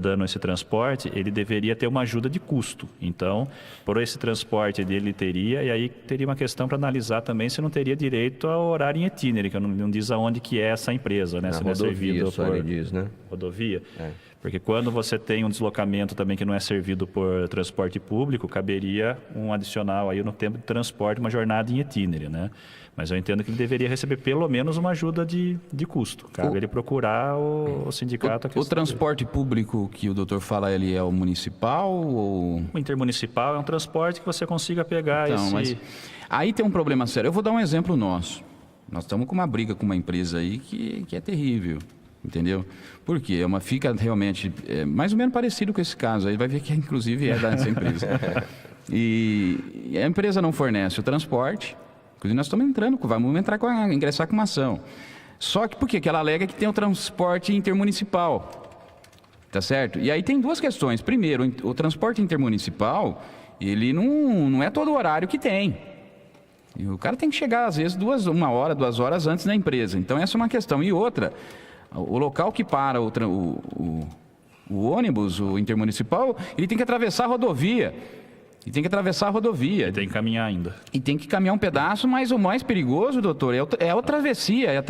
dando esse transporte, ele deveria ter uma ajuda de custo. Então, por esse transporte ele teria, e aí teria uma questão para analisar também se não teria direito ao horário em itinere, que não diz aonde que é essa empresa, né? Na Se não é rodovia, servido só por ele diz, né? rodovia. É. Porque quando você tem um deslocamento também que não é servido por transporte público, caberia um adicional aí no tempo de transporte, uma jornada em itinere, né? Mas eu entendo que ele deveria receber pelo menos uma ajuda de custo. Cabe ele procurar o sindicato. O transporte público que o doutor fala, ele é o municipal ou... O intermunicipal é um transporte que você consiga pegar Então, mas aí tem um problema sério. Eu vou dar um exemplo nosso. Nós estamos com uma briga com uma empresa aí que é terrível, entendeu? Por quê? Fica realmente mais ou menos parecido com esse caso. Aí vai ver que inclusive é dessa empresa. E a empresa não fornece o transporte. Inclusive nós estamos vamos ingressar com uma ação. Só que por quê? Que ela alega que tem o transporte intermunicipal. Tá certo? E aí tem duas questões. Primeiro, o transporte intermunicipal, ele não é todo horário que tem. E o cara tem que chegar, às vezes, 1 hora, 2 horas antes da empresa. Então, essa é uma questão. E outra, o local que para o ônibus, o intermunicipal, ele tem que atravessar a rodovia. E tem que atravessar a rodovia. Ele tem que caminhar ainda. E tem que caminhar um pedaço, mas o mais perigoso, doutor, é a travessia, é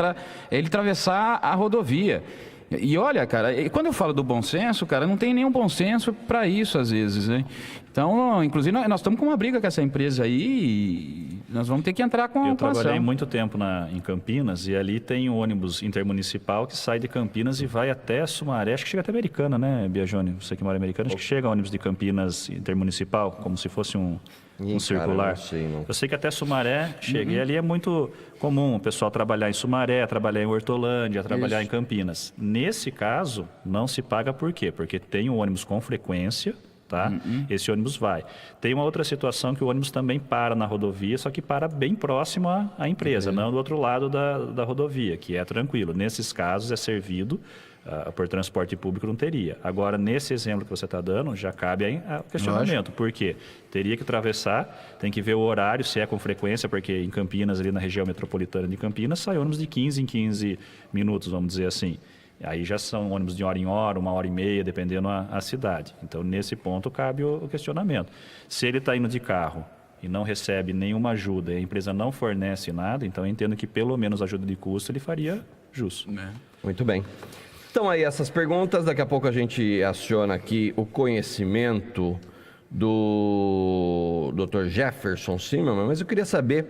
ele atravessar a rodovia. E olha, cara, quando eu falo do bom senso, cara, não tem nenhum bom senso para isso às vezes, né? Então, inclusive, nós estamos com uma briga com essa empresa aí e nós vamos ter que entrar com a Eu trabalhei ação. muito tempo em Campinas e ali tem um ônibus intermunicipal que sai de Campinas e vai até Sumaré. Acho que chega até Americana, né, Biagione? Você que mora em Americana. Acho que chega ônibus de Campinas intermunicipal, como se fosse um circular. Não sei, não. Eu sei que até Sumaré chega. E ali é muito comum o pessoal trabalhar em Sumaré, trabalhar em Hortolândia, trabalhar em Campinas. Nesse caso, não se paga por quê? Porque tem um ônibus com frequência, tá? Esse ônibus vai. Tem uma outra situação que o ônibus também para na rodovia, só que para bem próximo à empresa, não do outro lado da rodovia, que é tranquilo. Nesses casos é servido por transporte público, não teria. Agora, nesse exemplo que você está dando, já cabe aí o questionamento. Por quê? Teria que atravessar, tem que ver o horário, se é com frequência, porque em Campinas, ali na região metropolitana de Campinas, sai ônibus de 15 em 15 minutos, vamos dizer assim. Aí já são ônibus de hora em hora, 1h30, dependendo a cidade. Então, nesse ponto, cabe o questionamento. Se ele está indo de carro e não recebe nenhuma ajuda e a empresa não fornece nada, então eu entendo que pelo menos ajuda de custo ele faria jus. Muito bem. Então aí essas perguntas, daqui a pouco a gente aciona aqui o conhecimento do Dr. Jefferson Zimmermann, mas eu queria saber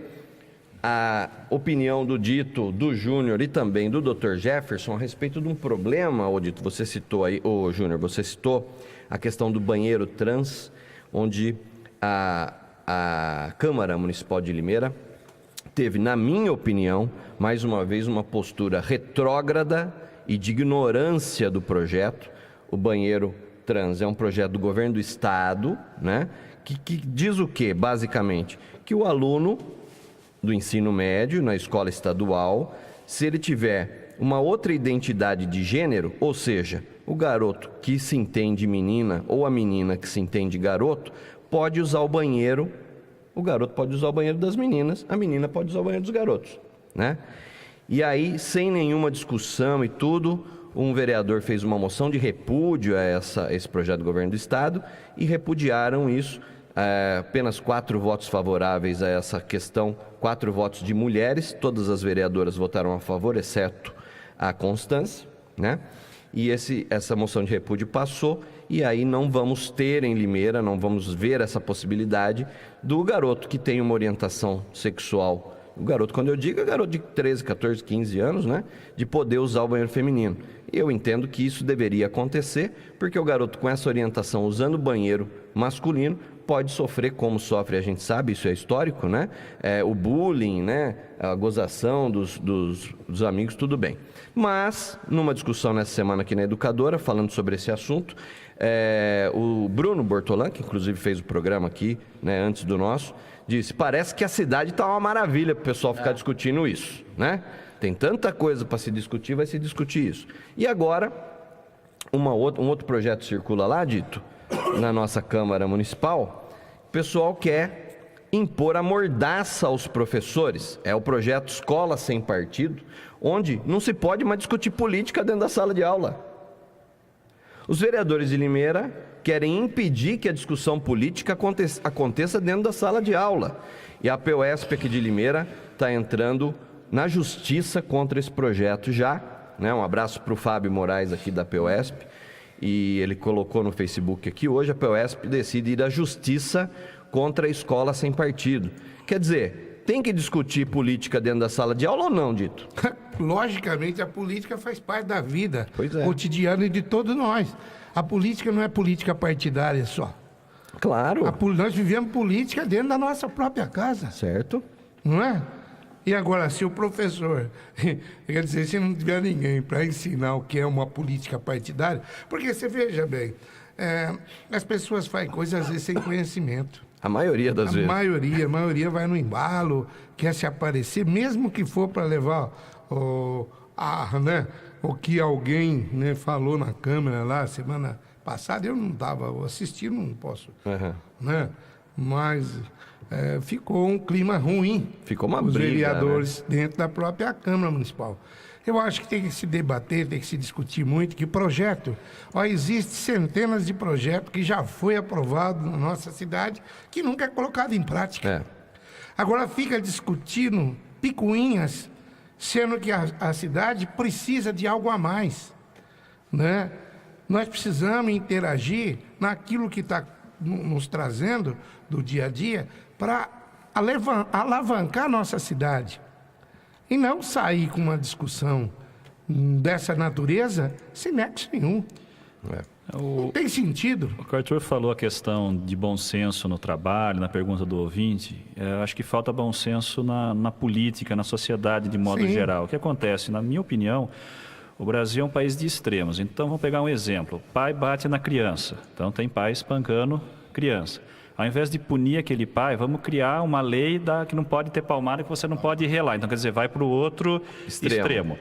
a opinião do Dito, do Júnior e também do Dr. Jefferson a respeito de um problema, ô Dito, você citou aí, ô Júnior, você citou a questão do banheiro trans, onde a Câmara Municipal de Limeira teve, na minha opinião, mais uma vez uma postura retrógrada e de ignorância do projeto. O banheiro trans é um projeto do governo do estado, né? Que diz o quê, basicamente? Que o aluno do ensino médio na escola estadual, se ele tiver uma outra identidade de gênero, ou seja, o garoto que se entende menina ou a menina que se entende garoto, pode usar o banheiro, o garoto pode usar o banheiro das meninas, a menina pode usar o banheiro dos garotos, né? E aí, sem nenhuma discussão e tudo, um vereador fez uma moção de repúdio a esse projeto do governo do estado e repudiaram isso. Apenas 4 votos favoráveis a essa questão, 4 votos de mulheres, todas as vereadoras votaram a favor, exceto a Constância, né? E essa moção de repúdio passou, e aí não vamos ter em Limeira, não vamos ver essa possibilidade do garoto que tem uma orientação sexual, o garoto, quando eu digo, é garoto de 13, 14, 15 anos, né? De poder usar o banheiro feminino. E eu entendo que isso deveria acontecer, porque o garoto com essa orientação, usando o banheiro masculino, pode sofrer, como sofre, a gente sabe, isso é histórico, né? O bullying, né? A gozação dos amigos, tudo bem. Mas, numa discussão nessa semana aqui na Educadora, falando sobre esse assunto, o Bruno Bortolan, que inclusive fez o programa aqui, né, antes do nosso, disse, parece que a cidade está uma maravilha para o pessoal ficar discutindo isso, né? Tem tanta coisa para se discutir, vai se discutir isso. E agora, um outro projeto circula lá, Dito, na nossa Câmara Municipal, o pessoal quer impor a mordaça aos professores. É o projeto Escola Sem Partido, onde não se pode mais discutir política dentro da sala de aula. Os vereadores de Limeira querem impedir que a discussão política aconteça dentro da sala de aula. E a POSP aqui de Limeira está entrando na justiça contra esse projeto já, né? Um abraço para o Fábio Moraes aqui da POSP. E ele colocou no Facebook aqui, hoje a POSP decide ir à justiça contra a Escola Sem Partido. Quer dizer, tem que discutir política dentro da sala de aula ou não, Dito? Logicamente, a política faz parte da vida cotidiana de todos nós. A política não é política partidária só. Claro. Nós vivemos política dentro da nossa própria casa. Certo. Não é? E agora, se o professor, quer dizer, se não tiver ninguém para ensinar o que é uma política partidária, porque você veja bem, as pessoas fazem coisas às vezes sem conhecimento. A maioria das vezes. A maioria vai no embalo, quer se aparecer, mesmo que for para levar o que alguém, né, falou na Câmara lá semana passada. Eu não estava assistindo, não posso. Né? Mas ficou um clima ruim. Ficou uma os briga, vereadores, né? dentro da própria Câmara Municipal. Eu acho que tem que se debater, tem que se discutir muito, que projeto... existem centenas de projetos que já foi aprovado na nossa cidade, que nunca é colocado em prática. Agora fica discutindo picuinhas, sendo que a cidade precisa de algo a mais, né? Nós precisamos interagir naquilo que está nos trazendo do dia a dia para alavancar a nossa cidade. E não sair com uma discussão dessa natureza sem nexo nenhum. Não tem sentido. O que o Arthur falou a questão de bom senso no trabalho, na pergunta do ouvinte. Eu acho que falta bom senso na política, na sociedade de modo geral. O que acontece? Na minha opinião, o Brasil é um país de extremos. Então, vamos pegar um exemplo. O pai bate na criança. Então, tem pai espancando criança. Ao invés de punir aquele pai, vamos criar uma lei que não pode ter palmada, que você não pode relar. Então, quer dizer, vai para o outro extremo.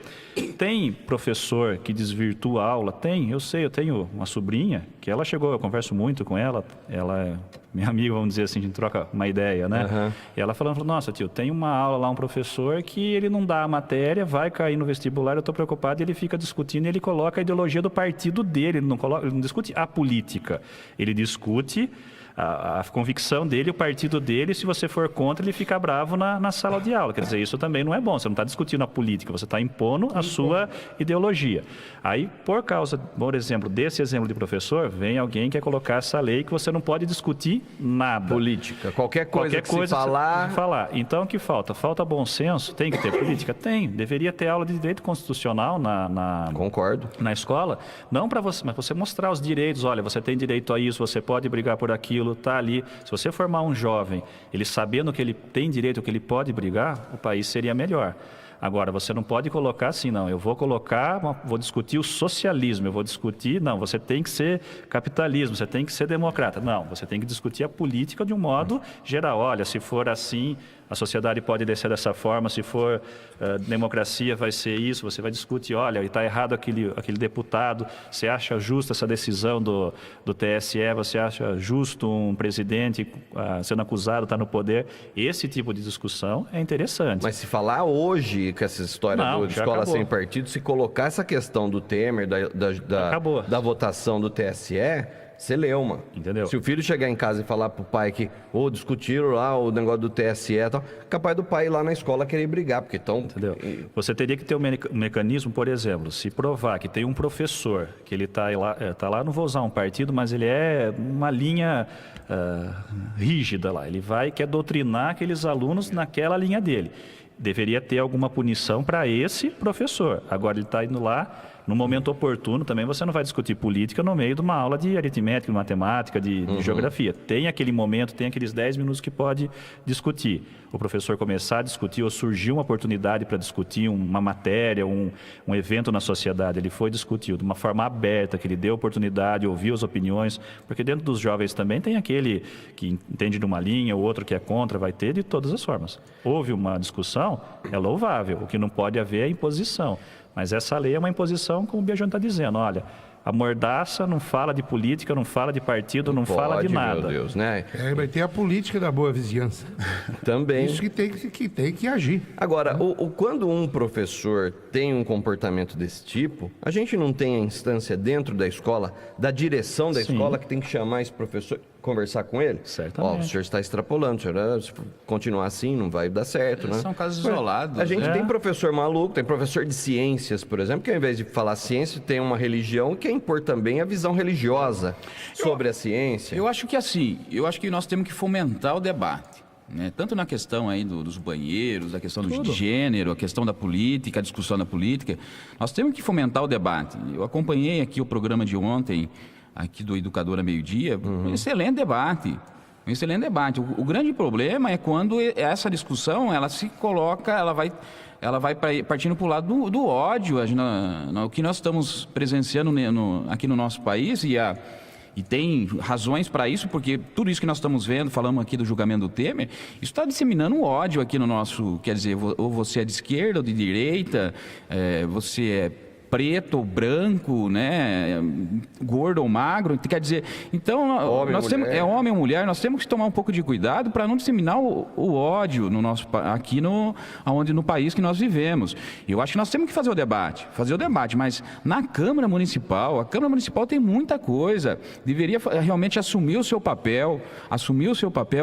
Tem professor que desvirtua a aula? Tem, eu sei. Eu tenho uma sobrinha que ela chegou, eu converso muito com ela. Ela é minha amiga, vamos dizer assim, a gente troca uma ideia, né? E ela falou, nossa, tio, tem uma aula lá, um professor que ele não dá a matéria, vai cair no vestibular, eu estou preocupado, e ele fica discutindo, ele coloca a ideologia do partido dele, ele não discute a política, ele discute a convicção dele, o partido dele, se você for contra, ele fica bravo na sala de aula. Quer dizer, isso também não é bom. Você não está discutindo a política, você está impondo a sua ideologia. Aí, por causa, por exemplo, desse exemplo de professor, vem alguém que quer colocar essa lei que você não pode discutir nada. Política. Qualquer coisa se falar. Então, o que falta? Falta bom senso? Tem que ter política? Tem. Deveria ter aula de direito constitucional Concordo. na escola. Não para você, mas você mostrar os direitos. Olha, você tem direito a isso, você pode brigar por aquilo, tá ali. Se você formar um jovem, ele sabendo que ele tem direito, que ele pode brigar, o país seria melhor. Agora, você não pode colocar assim, não, eu vou discutir o socialismo, eu vou discutir, não, você tem que ser capitalismo, você tem que ser democrata. Não, você tem que discutir a política de um modo geral. Olha, se for assim, a sociedade pode descer dessa forma, se for democracia vai ser isso, você vai discutir, olha, está errado aquele deputado, você acha justa essa decisão do TSE, você acha justo um presidente sendo acusado, está no poder. Esse tipo de discussão é interessante. Mas se falar hoje com essa história de escola sem partido, se colocar essa questão do Temer, da votação do TSE, você leu, mano. Entendeu? Se o filho chegar em casa e falar pro pai que discutiram lá o negócio do TSE e tal, capaz do pai ir lá na escola querer brigar, porque estão... Entendeu? Você teria que ter um mecanismo, por exemplo, se provar que tem um professor, que ele tá lá, não vou usar um partido, mas ele é uma linha rígida lá, ele quer doutrinar aqueles alunos naquela linha dele. Deveria ter alguma punição para esse professor. Agora ele está indo lá, no momento oportuno também você não vai discutir política no meio de uma aula de aritmética, de matemática, de geografia. Tem aquele momento, tem aqueles 10 minutos que pode discutir. O professor começar a discutir ou surgiu uma oportunidade para discutir uma matéria, um evento na sociedade, ele foi discutir de uma forma aberta, que ele deu oportunidade, ouviu as opiniões, porque dentro dos jovens também tem aquele que entende de uma linha, o outro que é contra, vai ter de todas as formas. Houve uma discussão, é louvável, o que não pode haver é imposição. Mas essa lei é uma imposição, como o Biajano está dizendo, olha, a mordaça não fala de política, não fala de partido, não fala de nada. Meu Deus, né? Vai ter a política da boa vizinhança. Também. Isso que tem que agir. Agora, quando um professor tem um comportamento desse tipo, a gente não tem a instância dentro da escola, da direção da escola, que tem que chamar esse professor, conversar com ele? Certamente. O senhor está extrapolando, se continuar assim não vai dar certo, né? São casos isolados. A gente tem professor maluco, tem professor de ciências, por exemplo, que ao invés de falar ciência, tem uma religião, quer impor também a visão religiosa sobre a ciência. Eu acho que nós temos que fomentar o debate. Né? Tanto na questão aí dos banheiros, a questão do gênero, a questão da política, a discussão da política, nós temos que fomentar o debate. Eu acompanhei aqui o programa de ontem, aqui do Educador a Meio-Dia, um excelente debate. Um excelente debate. O grande problema é quando essa discussão, ela se coloca, ela vai partindo para o lado do ódio, o que nós estamos presenciando aqui no nosso país, e tem razões para isso, porque tudo isso que nós estamos vendo, falamos aqui do julgamento do Temer, isso está disseminando um ódio aqui no nosso, quer dizer, ou você é de esquerda ou de direita, você é preto ou branco, né, gordo ou magro, quer dizer, então homem ou mulher, nós temos que tomar um pouco de cuidado para não disseminar o ódio onde no país que nós vivemos. Eu acho que nós temos que fazer o debate, mas na Câmara Municipal, a Câmara Municipal tem muita coisa, deveria realmente assumir o seu papel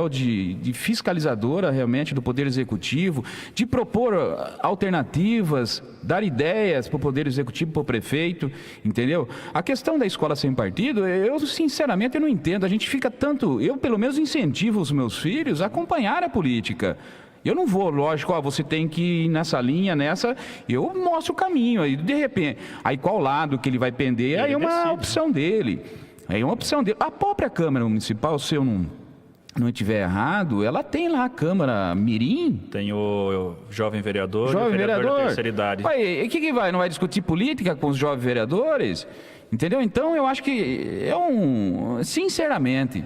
de fiscalizadora realmente do Poder Executivo, de propor alternativas, dar ideias para o Poder Executivo, para o prefeito, entendeu? A questão da escola sem partido, eu sinceramente não entendo. A gente fica eu pelo menos incentivo os meus filhos a acompanhar a política. Eu não vou, lógico, você tem que ir nessa linha, eu mostro o caminho, aí de repente, aí qual lado que ele vai pender, aí é uma opção dele. A própria Câmara Municipal, se eu não estiver errado, ela tem lá a Câmara Mirim. Tem o jovem vereador e o vereador da terceira idade. E o que vai? Não vai discutir política com os jovens vereadores? Entendeu? Então, eu acho que sinceramente,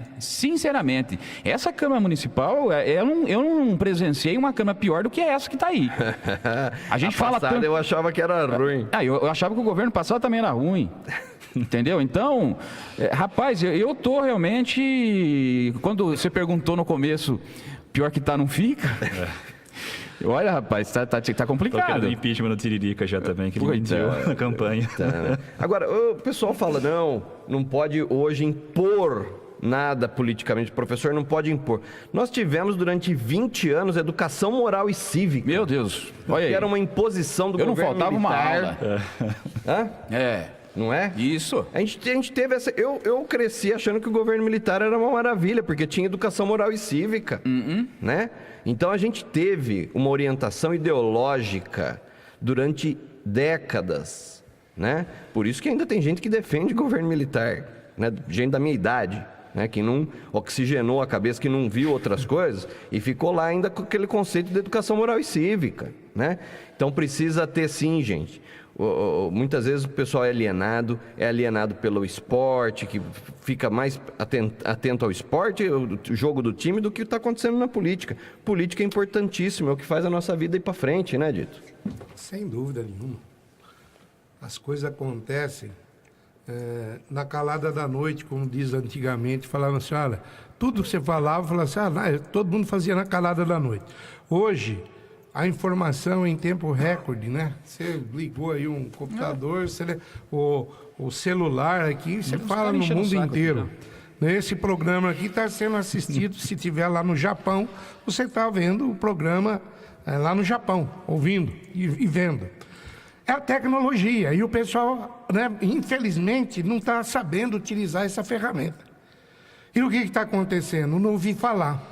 essa Câmara Municipal, eu não presenciei uma Câmara pior do que essa que está aí. A gente fala tanto... Eu achava que era ruim. Eu achava que o governo passado também era ruim. Entendeu? Então, rapaz, eu tô realmente... Quando você perguntou no começo, pior que tá, não fica... Olha, rapaz, tá complicado. Tô querendo impeachment no Tiririca já também, que ele mentiu na campanha. Agora, o pessoal fala, não pode hoje impor nada politicamente. O professor não pode impor. Nós tivemos durante 20 anos educação moral e cívica. Meu Deus, olha aí. Que era uma imposição do Eu não governo faltava militar. uma aula. Hã? É, Não é? isso. A gente teve essa... Eu cresci achando que o governo militar era uma maravilha, porque tinha educação moral e cívica, né? Então a gente teve uma orientação ideológica durante décadas, né? Por isso que ainda tem gente que defende o governo militar, né? Gente da minha idade, né? Que não oxigenou a cabeça, que não viu outras coisas e ficou lá ainda com aquele conceito de educação moral e cívica, né? Então precisa ter sim, gente. Muitas vezes o pessoal é alienado pelo esporte, que fica mais atento ao esporte, o jogo do time, do que está acontecendo na política. Política é importantíssima, é o que faz a nossa vida ir para frente, né, Dito? Sem dúvida nenhuma. As coisas acontecem na calada da noite, como diz antigamente, falavam assim, olha, tudo que você falava assim, todo mundo fazia na calada da noite. Hoje, a informação em tempo recorde, né? Você ligou aí um computador, o celular aqui, você fala no mundo inteiro. Esse programa aqui está sendo assistido, se tiver lá no Japão, você está vendo o programa lá no Japão, ouvindo e vendo. É a tecnologia, e o pessoal, né, infelizmente, não está sabendo utilizar essa ferramenta. E o que está acontecendo? Não ouvi falar.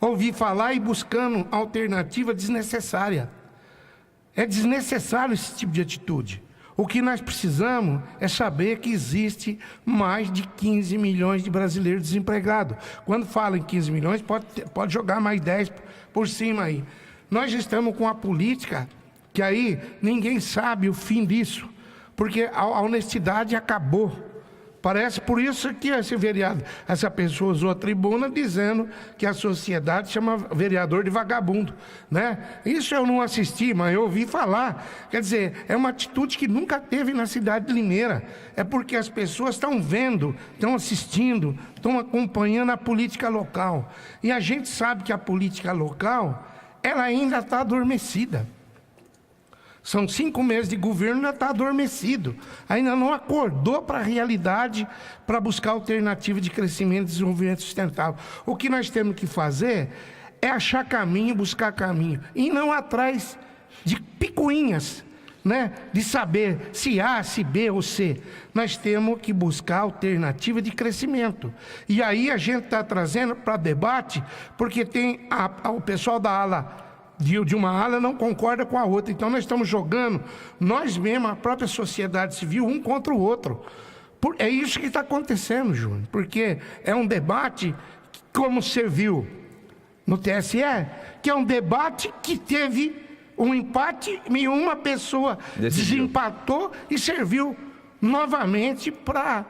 Ouvi falar e buscando alternativa desnecessária. É desnecessário esse tipo de atitude. O que nós precisamos é saber que existe mais de 15 milhões de brasileiros desempregados. Quando fala em 15 milhões, pode jogar mais 10 por cima aí. Nós estamos com a política que aí ninguém sabe o fim disso, porque a honestidade acabou. Parece por isso que esse vereador, essa pessoa usou a tribuna dizendo que a sociedade chama vereador de vagabundo, né? Isso eu não assisti, mas eu ouvi falar. Quer dizer, é uma atitude que nunca teve na cidade de Limeira. É porque as pessoas estão vendo, estão assistindo, estão acompanhando a política local. E a gente sabe que a política local, ela ainda está adormecida. São 5 meses de governo, ainda está adormecido. Ainda não acordou para a realidade, para buscar alternativa de crescimento e desenvolvimento sustentável. O que nós temos que fazer é achar caminho, buscar caminho. E não atrás de picuinhas, né? De saber se A, se B ou C. Nós temos que buscar alternativa de crescimento. E aí a gente está trazendo para debate, porque tem o pessoal da ala... de uma ala não concorda com a outra. Então nós estamos jogando, nós mesmos, a própria sociedade civil, um contra o outro. É isso que está acontecendo, Júnior, porque é um debate, como você viu no TSE, que é um debate que teve um empate e uma pessoa desempatou e serviu novamente para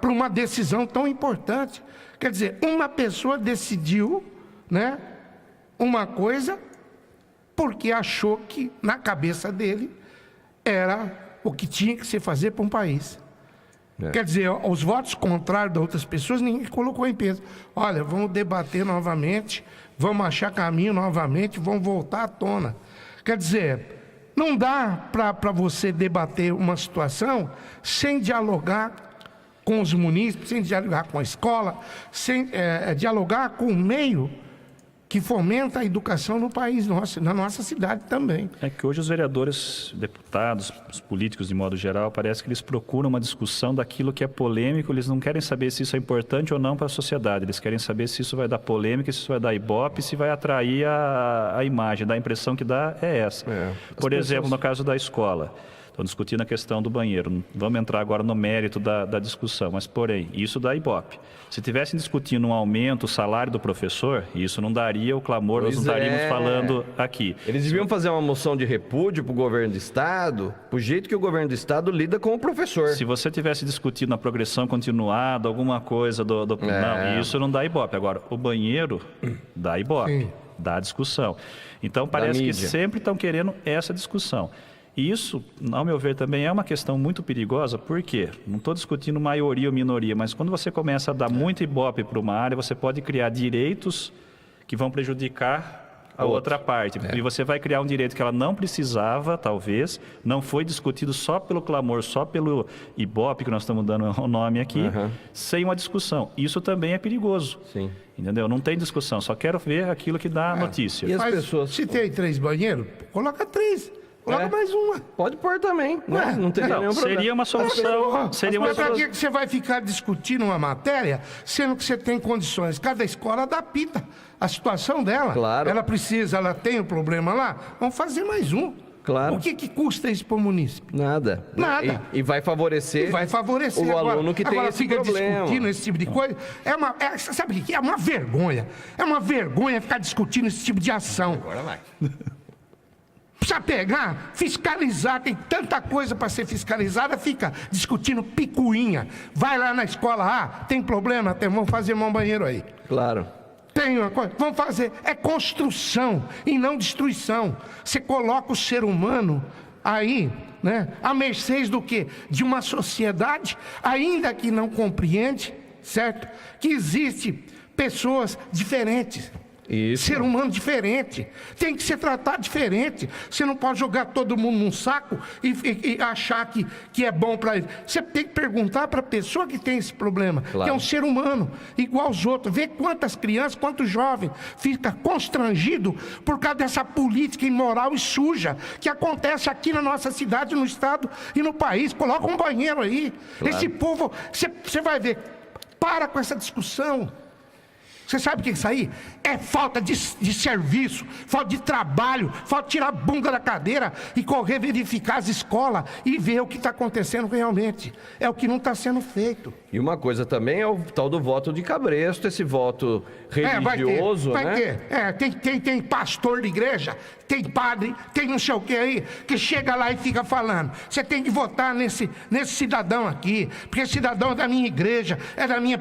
uma decisão tão importante. Quer dizer, uma pessoa decidiu, né, uma coisa porque achou que na cabeça dele era o que tinha que se fazer para um país. Quer dizer, os votos contrários de outras pessoas ninguém colocou em peso. Olha, vamos debater novamente, vamos achar caminho novamente, vamos voltar à tona. Quer dizer, não dá para você debater uma situação sem dialogar com os munícipes, sem dialogar com a escola, sem dialogar com o meio que fomenta a educação no país nosso, na nossa cidade também. É que hoje os vereadores, deputados, os políticos de modo geral, parece que eles procuram uma discussão daquilo que é polêmico, eles não querem saber se isso é importante ou não para a sociedade, eles querem saber se isso vai dar polêmica, se isso vai dar ibope, se vai atrair a imagem, a impressão que dá é essa. Por exemplo, no caso da escola, estão discutindo a questão do banheiro. Vamos entrar agora no mérito da discussão, mas, porém, isso dá ibope. Se tivessem discutindo um aumento, o salário do professor, isso não daria o clamor, nós não estaríamos falando aqui. Eles deviam fazer uma moção de repúdio para o governo do Estado, pro jeito que o governo do Estado lida com o professor. Se você tivesse discutido a progressão continuada, alguma coisa Não, isso não dá ibope. Agora, o banheiro dá ibope, dá discussão. Então, parece que sempre estão querendo essa discussão. E isso, ao meu ver, também é uma questão muito perigosa, por quê? Não estou discutindo maioria ou minoria, mas quando você começa a dar muito ibope para uma área, você pode criar direitos que vão prejudicar a outra parte. E você vai criar um direito que ela não precisava, talvez, não foi discutido só pelo clamor, só pelo Ibope, que nós estamos dando o nome aqui, sem uma discussão. Isso também é perigoso. Sim. Entendeu? Não tem discussão, só quero ver aquilo que dá notícia. E as pessoas... Se tem 3 banheiros, coloca 3. Coloca mais uma. Pode pôr também, né? Não teria nenhum problema. Seria uma solução. Mas para que você vai ficar discutindo uma matéria, sendo que você tem condições? Cada escola adapta a situação dela. Claro. Ela tem o problema lá, vamos fazer mais um. Claro. O que custa isso para o município? Nada. Nada. E vai favorecer, o aluno que tem agora esse fica problema. discutindo esse tipo de coisa. Sabe o que é? É uma vergonha. É uma vergonha ficar discutindo esse tipo de ação. Agora vai. Precisa pegar, fiscalizar, tem tanta coisa para ser fiscalizada, fica discutindo picuinha. Vai lá na escola, tem problema, vamos fazer um banheiro aí. Claro. Tem uma coisa, vamos fazer, é construção e não destruição. Você coloca o ser humano aí, né, à mercê do quê? De uma sociedade, ainda que não compreende, certo? Que existe pessoas diferentes. Isso. Ser humano diferente, tem que ser tratado diferente. Você não pode jogar todo mundo num saco e achar que é bom para ele. Você tem que perguntar para a pessoa que tem esse problema, claro, que é um ser humano, igual aos outros. Ver quantas crianças, quantos jovens fica constrangido por causa dessa política imoral e suja que acontece aqui na nossa cidade, no estado e no país. Coloca um banheiro aí. Claro. Esse povo, você vai ver, para com essa discussão. Você sabe o que é isso aí? É falta de serviço, falta de trabalho, falta de tirar a bunda da cadeira e correr verificar as escolas e ver o que está acontecendo realmente. É o que não está sendo feito. E uma coisa também é o tal do voto de cabresto, esse voto religioso, vai ter. Tem pastor de igreja, tem padre, tem não sei o que aí, que chega lá e fica falando. Você tem que votar nesse cidadão aqui, porque esse cidadão é da minha igreja, é da minha...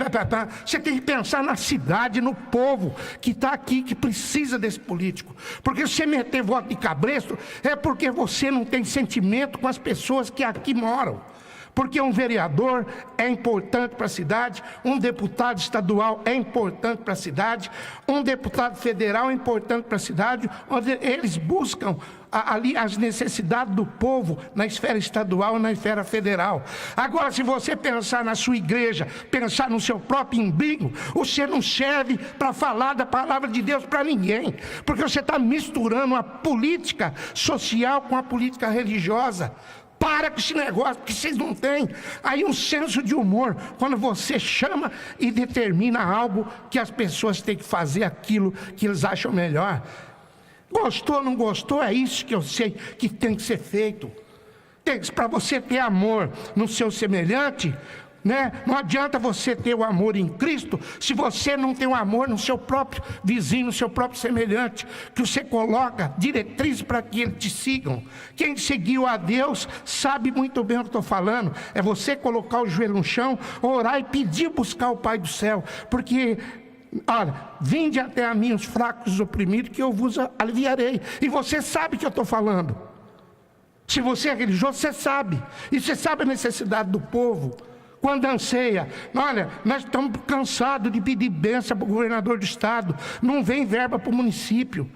Você tem que pensar na cidade, no povo que está aqui, que precisa desse político. Porque se você meter voto de cabresto, é porque você não tem sentimento com as pessoas que aqui moram. Porque um vereador é importante para a cidade, um deputado estadual é importante para a cidade, um deputado federal é importante para a cidade, onde eles buscam ali as necessidades do povo na esfera estadual e na esfera federal. Agora, se você pensar na sua igreja, pensar no seu próprio umbigo, você não serve para falar da palavra de Deus para ninguém, porque você está misturando a política social com a política religiosa. Para com esse negócio, porque vocês não têm aí um senso de humor quando você chama e determina algo que as pessoas têm que fazer aquilo que eles acham melhor. Gostou ou não gostou, é isso que eu sei que tem que ser feito. Para você ter amor no seu semelhante, né? Não adianta você ter o amor em Cristo se você não tem o amor no seu próprio vizinho, no seu próprio semelhante, que você coloca diretrizes para que eles te sigam. Quem seguiu a Deus sabe muito bem o que estou falando. É você colocar o joelho no chão, orar e pedir, buscar o Pai do céu, porque... Olha, vinde até a mim os fracos, os oprimidos, que eu vos aliviarei. E você sabe o que eu estou falando. Se você é religioso, você sabe. E você sabe a necessidade do povo. Quando anseia, olha, nós estamos cansados de pedir bênção para o governador do estado. Não vem verba para o município.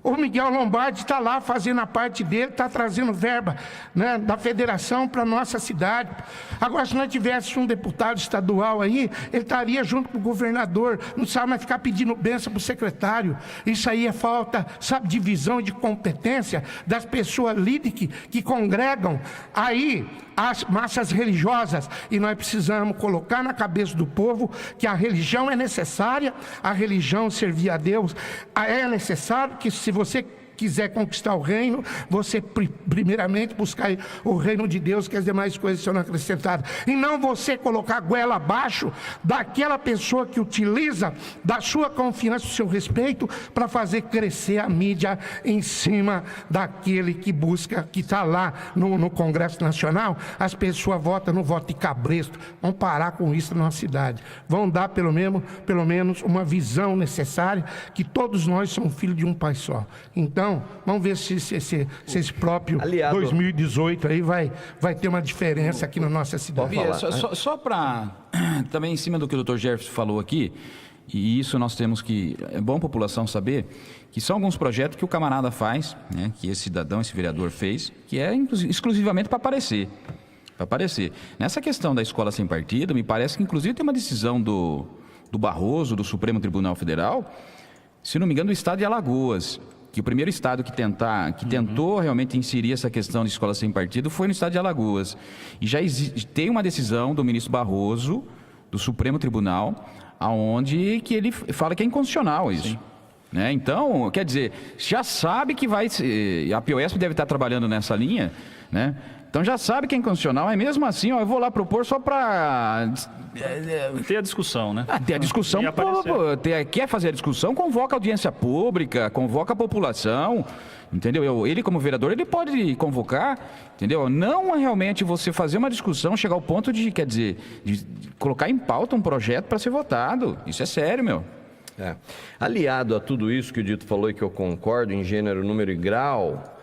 O Miguel Lombardi está lá fazendo a parte dele, está trazendo verba, né, da federação para a nossa cidade. Agora, se nós tivéssemos um deputado estadual aí, ele estaria junto com o governador, não sabe mais ficar pedindo bênção para o secretário. Isso aí é falta, sabe, de visão e de competência das pessoas líderes que congregam aí as massas religiosas, e nós precisamos colocar na cabeça do povo que a religião é necessária, a religião servir a Deus é necessário, que se você quiser conquistar o reino, você primeiramente buscar o reino de Deus, que as demais coisas serão acrescentadas, e não você colocar a goela abaixo daquela pessoa que utiliza da sua confiança, do seu respeito, para fazer crescer a mídia em cima daquele que busca, que está lá no Congresso Nacional. As pessoas votam no voto de cabresto. Vamos parar com isso na nossa cidade. Vão dar pelo menos uma visão necessária, que todos nós somos filhos de um pai só. Então, vamos ver se esse próprio aliado 2018 aí vai ter uma diferença aqui na nossa cidade. Só para, também em cima do que o Dr. Jefferson falou aqui, e isso nós temos que... É bom a população saber que são alguns projetos que o camarada faz, né, que esse cidadão, esse vereador fez, que é exclusivamente para aparecer. Para aparecer. Nessa questão da escola sem partido, me parece que inclusive tem uma decisão do Barroso, do Supremo Tribunal Federal, se não me engano, do estado de Alagoas, que o primeiro estado que tentou realmente inserir essa questão de escola sem partido foi no estado de Alagoas. E já tem uma decisão do ministro Barroso, do Supremo Tribunal, aonde que ele fala que é inconstitucional isso. Né? Então, quer dizer, já sabe que vai... A Piosp deve estar trabalhando nessa linha, né? Então já sabe que é inconstitucional, mas mesmo assim, ó, eu vou lá propor só para... Ter a discussão, né? Ter a discussão, quer fazer a discussão, convoca a audiência pública, convoca a população, entendeu? Ele como vereador, ele pode convocar, entendeu? Não é realmente você fazer uma discussão, chegar ao ponto de, quer dizer, de colocar em pauta um projeto para ser votado. Isso é sério, meu. Aliado a tudo isso que o Dito falou e que eu concordo em gênero, número e grau...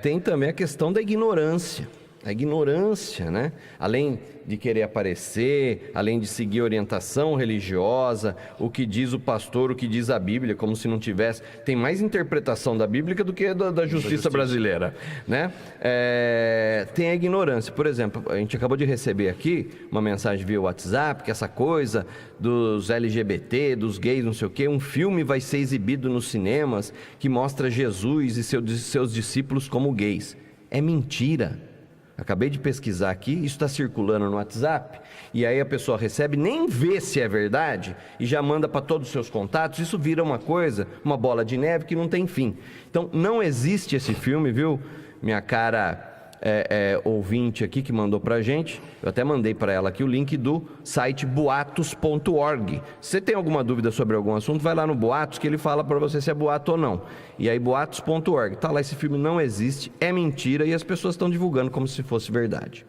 tem também a questão da ignorância. A ignorância, né? Além de querer aparecer, além de seguir orientação religiosa, o que diz o pastor, o que diz a Bíblia, como se não tivesse... Tem mais interpretação da Bíblia do que da justiça brasileira, né? Tem a ignorância. Por exemplo, a gente acabou de receber aqui uma mensagem via WhatsApp, que essa coisa dos LGBT, dos gays, não sei o quê, um filme vai ser exibido nos cinemas que mostra Jesus e seus discípulos como gays. É mentira. Acabei de pesquisar aqui, isso está circulando no WhatsApp, e aí a pessoa recebe, nem vê se é verdade, e já manda para todos os seus contatos. Isso vira uma coisa, uma bola de neve que não tem fim. Então, não existe esse filme, viu? Minha cara ouvinte aqui que mandou para a gente, eu até mandei para ela aqui o link do site boatos.org. Se você tem alguma dúvida sobre algum assunto, vai lá no Boatos, que ele fala para você se é boato ou não. E aí boatos.org, tá lá, esse filme não existe, é mentira, e as pessoas estão divulgando como se fosse verdade.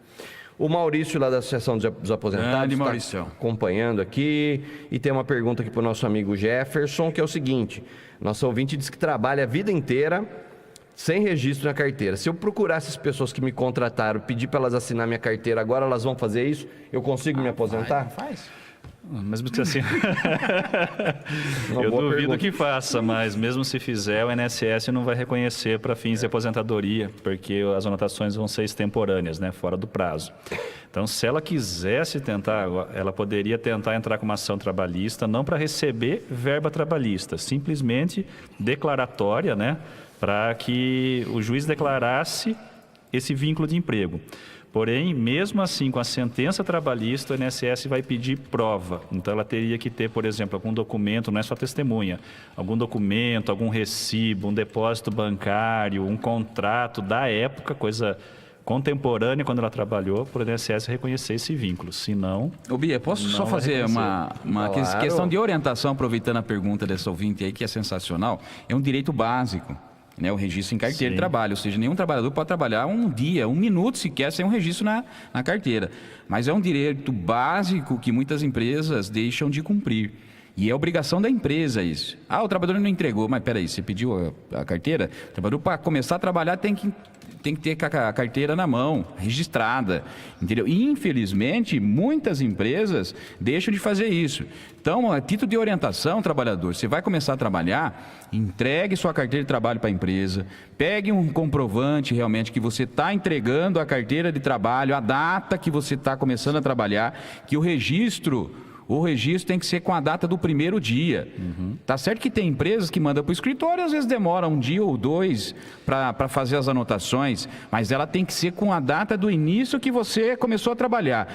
O Maurício lá da Associação dos Aposentados está acompanhando aqui, e tem uma pergunta aqui para o nosso amigo Jefferson, que é o seguinte: nosso ouvinte diz que trabalha a vida inteira sem registro na carteira. Se eu procurar essas pessoas que me contrataram, pedir para elas assinar minha carteira, agora elas vão fazer isso? Eu consigo me aposentar? Faz. Mesmo que assim... eu duvido que faça, mas mesmo se fizer, o INSS não vai reconhecer para fins de aposentadoria, porque as anotações vão ser extemporâneas, né, fora do prazo. Então, se ela quisesse tentar, ela poderia tentar entrar com uma ação trabalhista, não para receber verba trabalhista, simplesmente declaratória, né, para que o juiz declarasse esse vínculo de emprego. Porém, mesmo assim, com a sentença trabalhista, o INSS vai pedir prova. Então, ela teria que ter, por exemplo, algum documento, não é só testemunha, algum documento, algum recibo, um depósito bancário, um contrato da época, coisa contemporânea quando ela trabalhou, para o INSS reconhecer esse vínculo. Se não... Ô, Bia, posso só fazer uma questão de orientação, aproveitando a pergunta dessa ouvinte aí, que é sensacional? É um direito básico, né, o registro em carteira de trabalho, ou seja, nenhum trabalhador pode trabalhar um dia, um minuto sequer sem um registro na carteira. Mas é um direito básico que muitas empresas deixam de cumprir. E é obrigação da empresa isso. O trabalhador não entregou, mas peraí, você pediu a carteira? O trabalhador, para começar a trabalhar, tem que ter a carteira na mão, registrada, entendeu? E, infelizmente, muitas empresas deixam de fazer isso. Então, a título de orientação, trabalhador, você vai começar a trabalhar, entregue sua carteira de trabalho para a empresa, pegue um comprovante realmente que você está entregando a carteira de trabalho, a data que você está começando a trabalhar, que o registro tem que ser com a data do primeiro dia. Tá certo que tem empresas que mandam para o escritório, às vezes demora um dia ou dois para fazer as anotações, mas ela tem que ser com a data do início que você começou a trabalhar.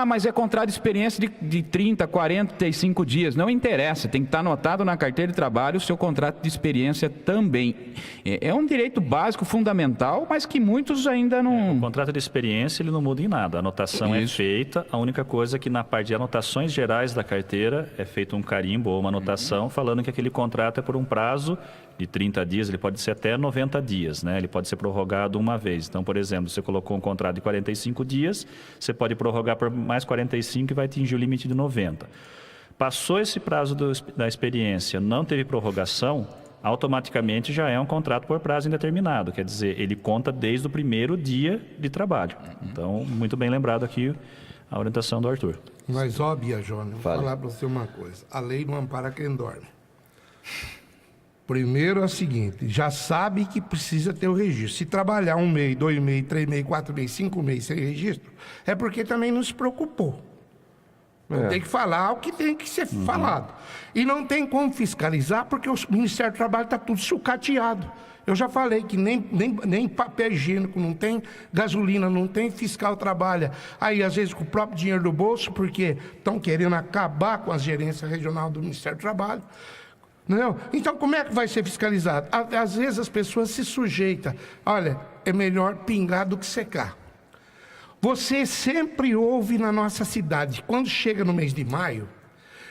Mas é contrato de experiência de 30, 45 dias. Não interessa, tem que estar anotado na carteira de trabalho o seu contrato de experiência também. É um direito básico, fundamental, mas que muitos ainda não... O contrato de experiência, ele não muda em nada. A anotação é feita, a única coisa é que na parte de anotações gerais da carteira é feito um carimbo ou uma anotação falando que aquele contrato é por um prazo de 30 dias, ele pode ser até 90 dias, né? Ele pode ser prorrogado uma vez. Então, por exemplo, você colocou um contrato de 45 dias, você pode prorrogar por mais 45 e vai atingir o limite de 90. Passou esse prazo da experiência, não teve prorrogação, automaticamente já é um contrato por prazo indeterminado. Quer dizer, ele conta desde o primeiro dia de trabalho. Então, muito bem lembrado aqui a orientação do Arthur. Mas, ó, Biagione, vou Fale. falar para você uma coisa. A lei não ampara quem dorme. Primeiro é o seguinte, já sabe que precisa ter o registro. Se trabalhar 1 mês, 2 meses, 3 meses, 4 meses, 5 meses sem registro, é porque também não se preocupou. Tem que falar o que tem que ser falado. E não tem como fiscalizar, porque o Ministério do Trabalho está tudo sucateado. Eu já falei que nem papel higiênico não tem, gasolina não tem, fiscal trabalha. Aí, às vezes, com o próprio dinheiro do bolso, porque estão querendo acabar com a gerência regional do Ministério do Trabalho. Não? Então, como é que vai ser fiscalizado? Às vezes, as pessoas se sujeitam. Olha, é melhor pingar do que secar. Você sempre ouve na nossa cidade, quando chega no mês de maio,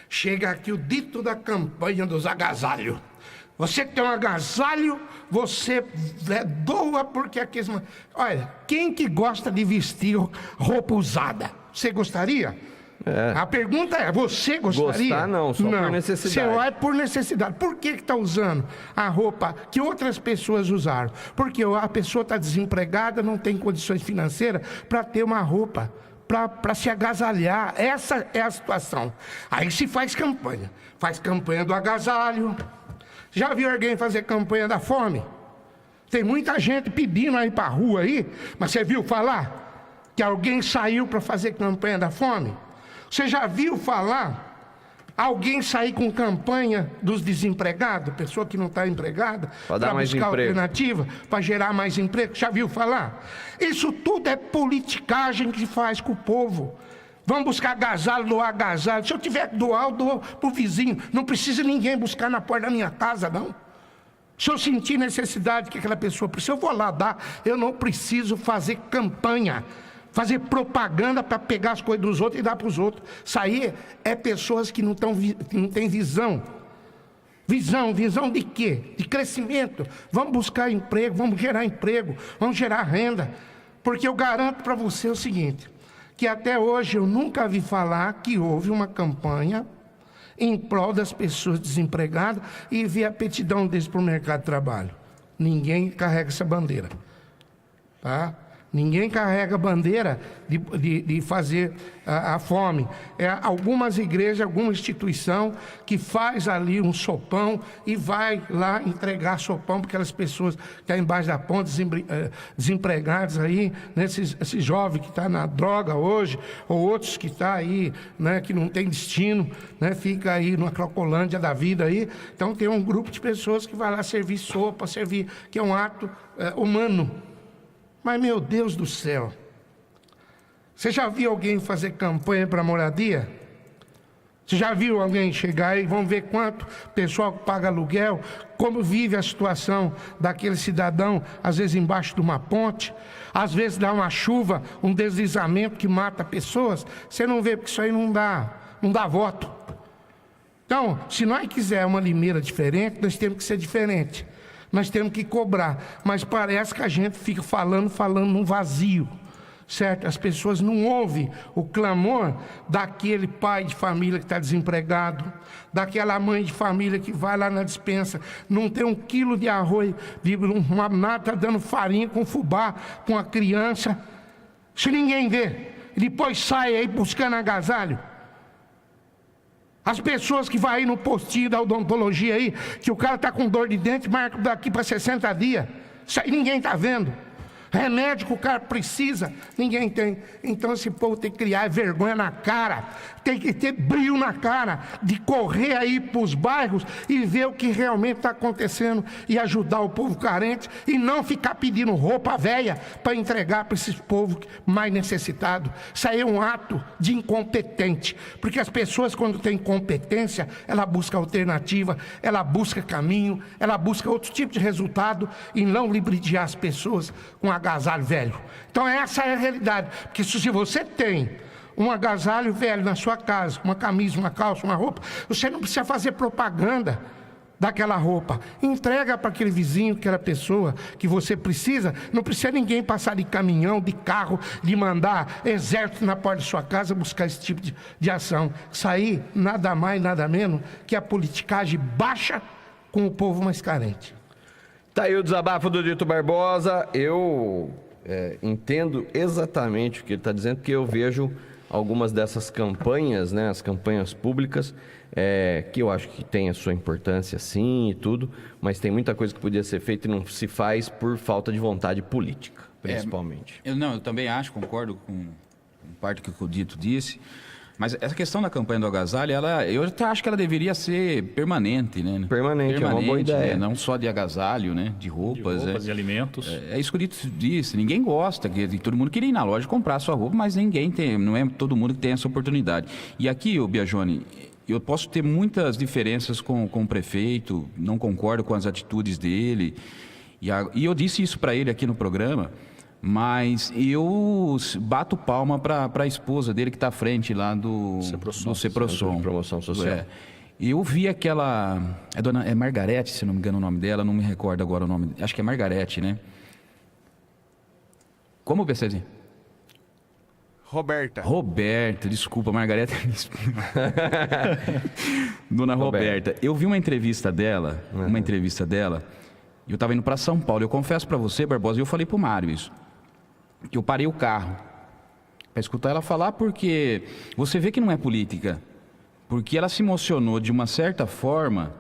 chega aqui o dito da campanha dos agasalhos. Você que tem um agasalho, você doa porque aqui... Olha, quem que gosta de vestir roupa usada? Você gostaria? A pergunta é, você gostaria? Gostar não, só por necessidade. Você vai por necessidade. Por que está usando a roupa que outras pessoas usaram? Porque a pessoa está desempregada, não tem condições financeiras para ter uma roupa, para se agasalhar. Essa é a situação. Aí se faz campanha do agasalho. Já viu alguém fazer campanha da fome? Tem muita gente pedindo aí para a rua aí, mas você viu falar que alguém saiu para fazer campanha da fome? Você já viu falar alguém sair com campanha dos desempregados, pessoa que não está empregada, para buscar alternativa, para gerar mais emprego? Já viu falar? Isso tudo é politicagem que faz com o povo. Vamos buscar agasalho, doar agasalho. Se eu tiver que doar, eu dou para o vizinho. Não precisa ninguém buscar na porta da minha casa, não. Se eu sentir necessidade que aquela pessoa precisa, eu vou lá dar. Eu não preciso fazer campanha, fazer propaganda para pegar as coisas dos outros e dar para os outros. Isso aí é pessoas que não têm visão. Visão de quê? De crescimento. Vamos buscar emprego, vamos gerar renda. Porque eu garanto para você o seguinte, que até hoje eu nunca vi falar que houve uma campanha em prol das pessoas desempregadas e ver a aptidão deles para o mercado de trabalho. Ninguém carrega essa bandeira. Tá? Ninguém carrega a bandeira de fazer a fome. É algumas igrejas, alguma instituição que faz ali um sopão e vai lá entregar sopão para aquelas pessoas que estão embaixo da ponte, desempregados aí, né? Esse jovem que está na droga hoje, ou outros que estão aí, né, que não tem destino, né, fica aí numa Crocolândia da vida aí. Então tem um grupo de pessoas que vai lá servir sopa, que é um ato humano. Mas, meu Deus do céu, você já viu alguém fazer campanha para moradia? Você já viu alguém chegar aí, vamos ver quanto pessoal que paga aluguel, como vive a situação daquele cidadão, às vezes embaixo de uma ponte, às vezes dá uma chuva, um deslizamento que mata pessoas, você não vê, porque isso aí não dá voto. Então, se nós quisermos uma Limeira diferente, nós temos que ser diferente. Nós temos que cobrar, mas parece que a gente fica falando num vazio, certo? As pessoas não ouvem o clamor daquele pai de família que está desempregado, daquela mãe de família que vai lá na despensa, não tem 1 quilo de arroz, uma nata dando farinha com fubá com a criança. Se ninguém vê, depois sai aí buscando agasalho. As pessoas que vão aí no postinho da odontologia aí, que o cara está com dor de dente, marca daqui para 60 dias. Isso aí ninguém está vendo. Remédio que o cara precisa, ninguém tem. Então esse povo tem que criar vergonha na cara, tem que ter brilho na cara, de correr aí para os bairros e ver o que realmente está acontecendo e ajudar o povo carente e não ficar pedindo roupa velha para entregar para esses povos mais necessitados. Isso aí é um ato de incompetente, porque as pessoas, quando têm competência, ela busca alternativa, ela busca caminho, ela busca outro tipo de resultado e não ludibriar as pessoas com agasalho velho. Então essa é a realidade, porque se você tem um agasalho velho na sua casa, uma camisa, uma calça, uma roupa, você não precisa fazer propaganda daquela roupa, entrega para aquele vizinho, aquela pessoa que você precisa. Não precisa ninguém passar de caminhão, de carro, de mandar exército na porta da sua casa buscar esse tipo de ação. Isso aí nada mais, nada menos que a politicagem baixa com o povo mais carente. Tá aí o desabafo do Dito Barbosa. Eu entendo exatamente o que ele está dizendo, porque eu vejo algumas dessas campanhas, né, as campanhas públicas, que eu acho que tem a sua importância sim e tudo, mas tem muita coisa que podia ser feita e não se faz por falta de vontade política, principalmente. Eu também acho, concordo com parte do que o Dito disse, mas essa questão da campanha do agasalho, eu até acho que ela deveria ser permanente, né? Permanente, é uma boa ideia. Né? Não só de agasalho, né? De roupas. De alimentos. É isso que o Dito disse, ninguém gosta, todo mundo queria ir na loja comprar a sua roupa, mas ninguém tem, não é todo mundo que tem essa oportunidade. E aqui, o Biagione, eu posso ter muitas diferenças com o prefeito, não concordo com as atitudes dele, e eu disse isso para ele aqui no programa, mas eu bato palma para a esposa dele que está à frente lá do Ceprosom. Promoção Social. Eu vi aquela... É Margarete, se não me engano o nome dela, não me recordo agora o nome. Acho que é Margarete, né? Como, PCzinho? Roberta, desculpa, Margarete. Dona Roberta. Eu vi uma entrevista dela, e eu estava indo para São Paulo. Eu confesso para você, Barbosa, e eu falei para o Mário isso, que eu parei o carro para escutar ela falar, porque você vê que não é política, porque ela se emocionou de uma certa forma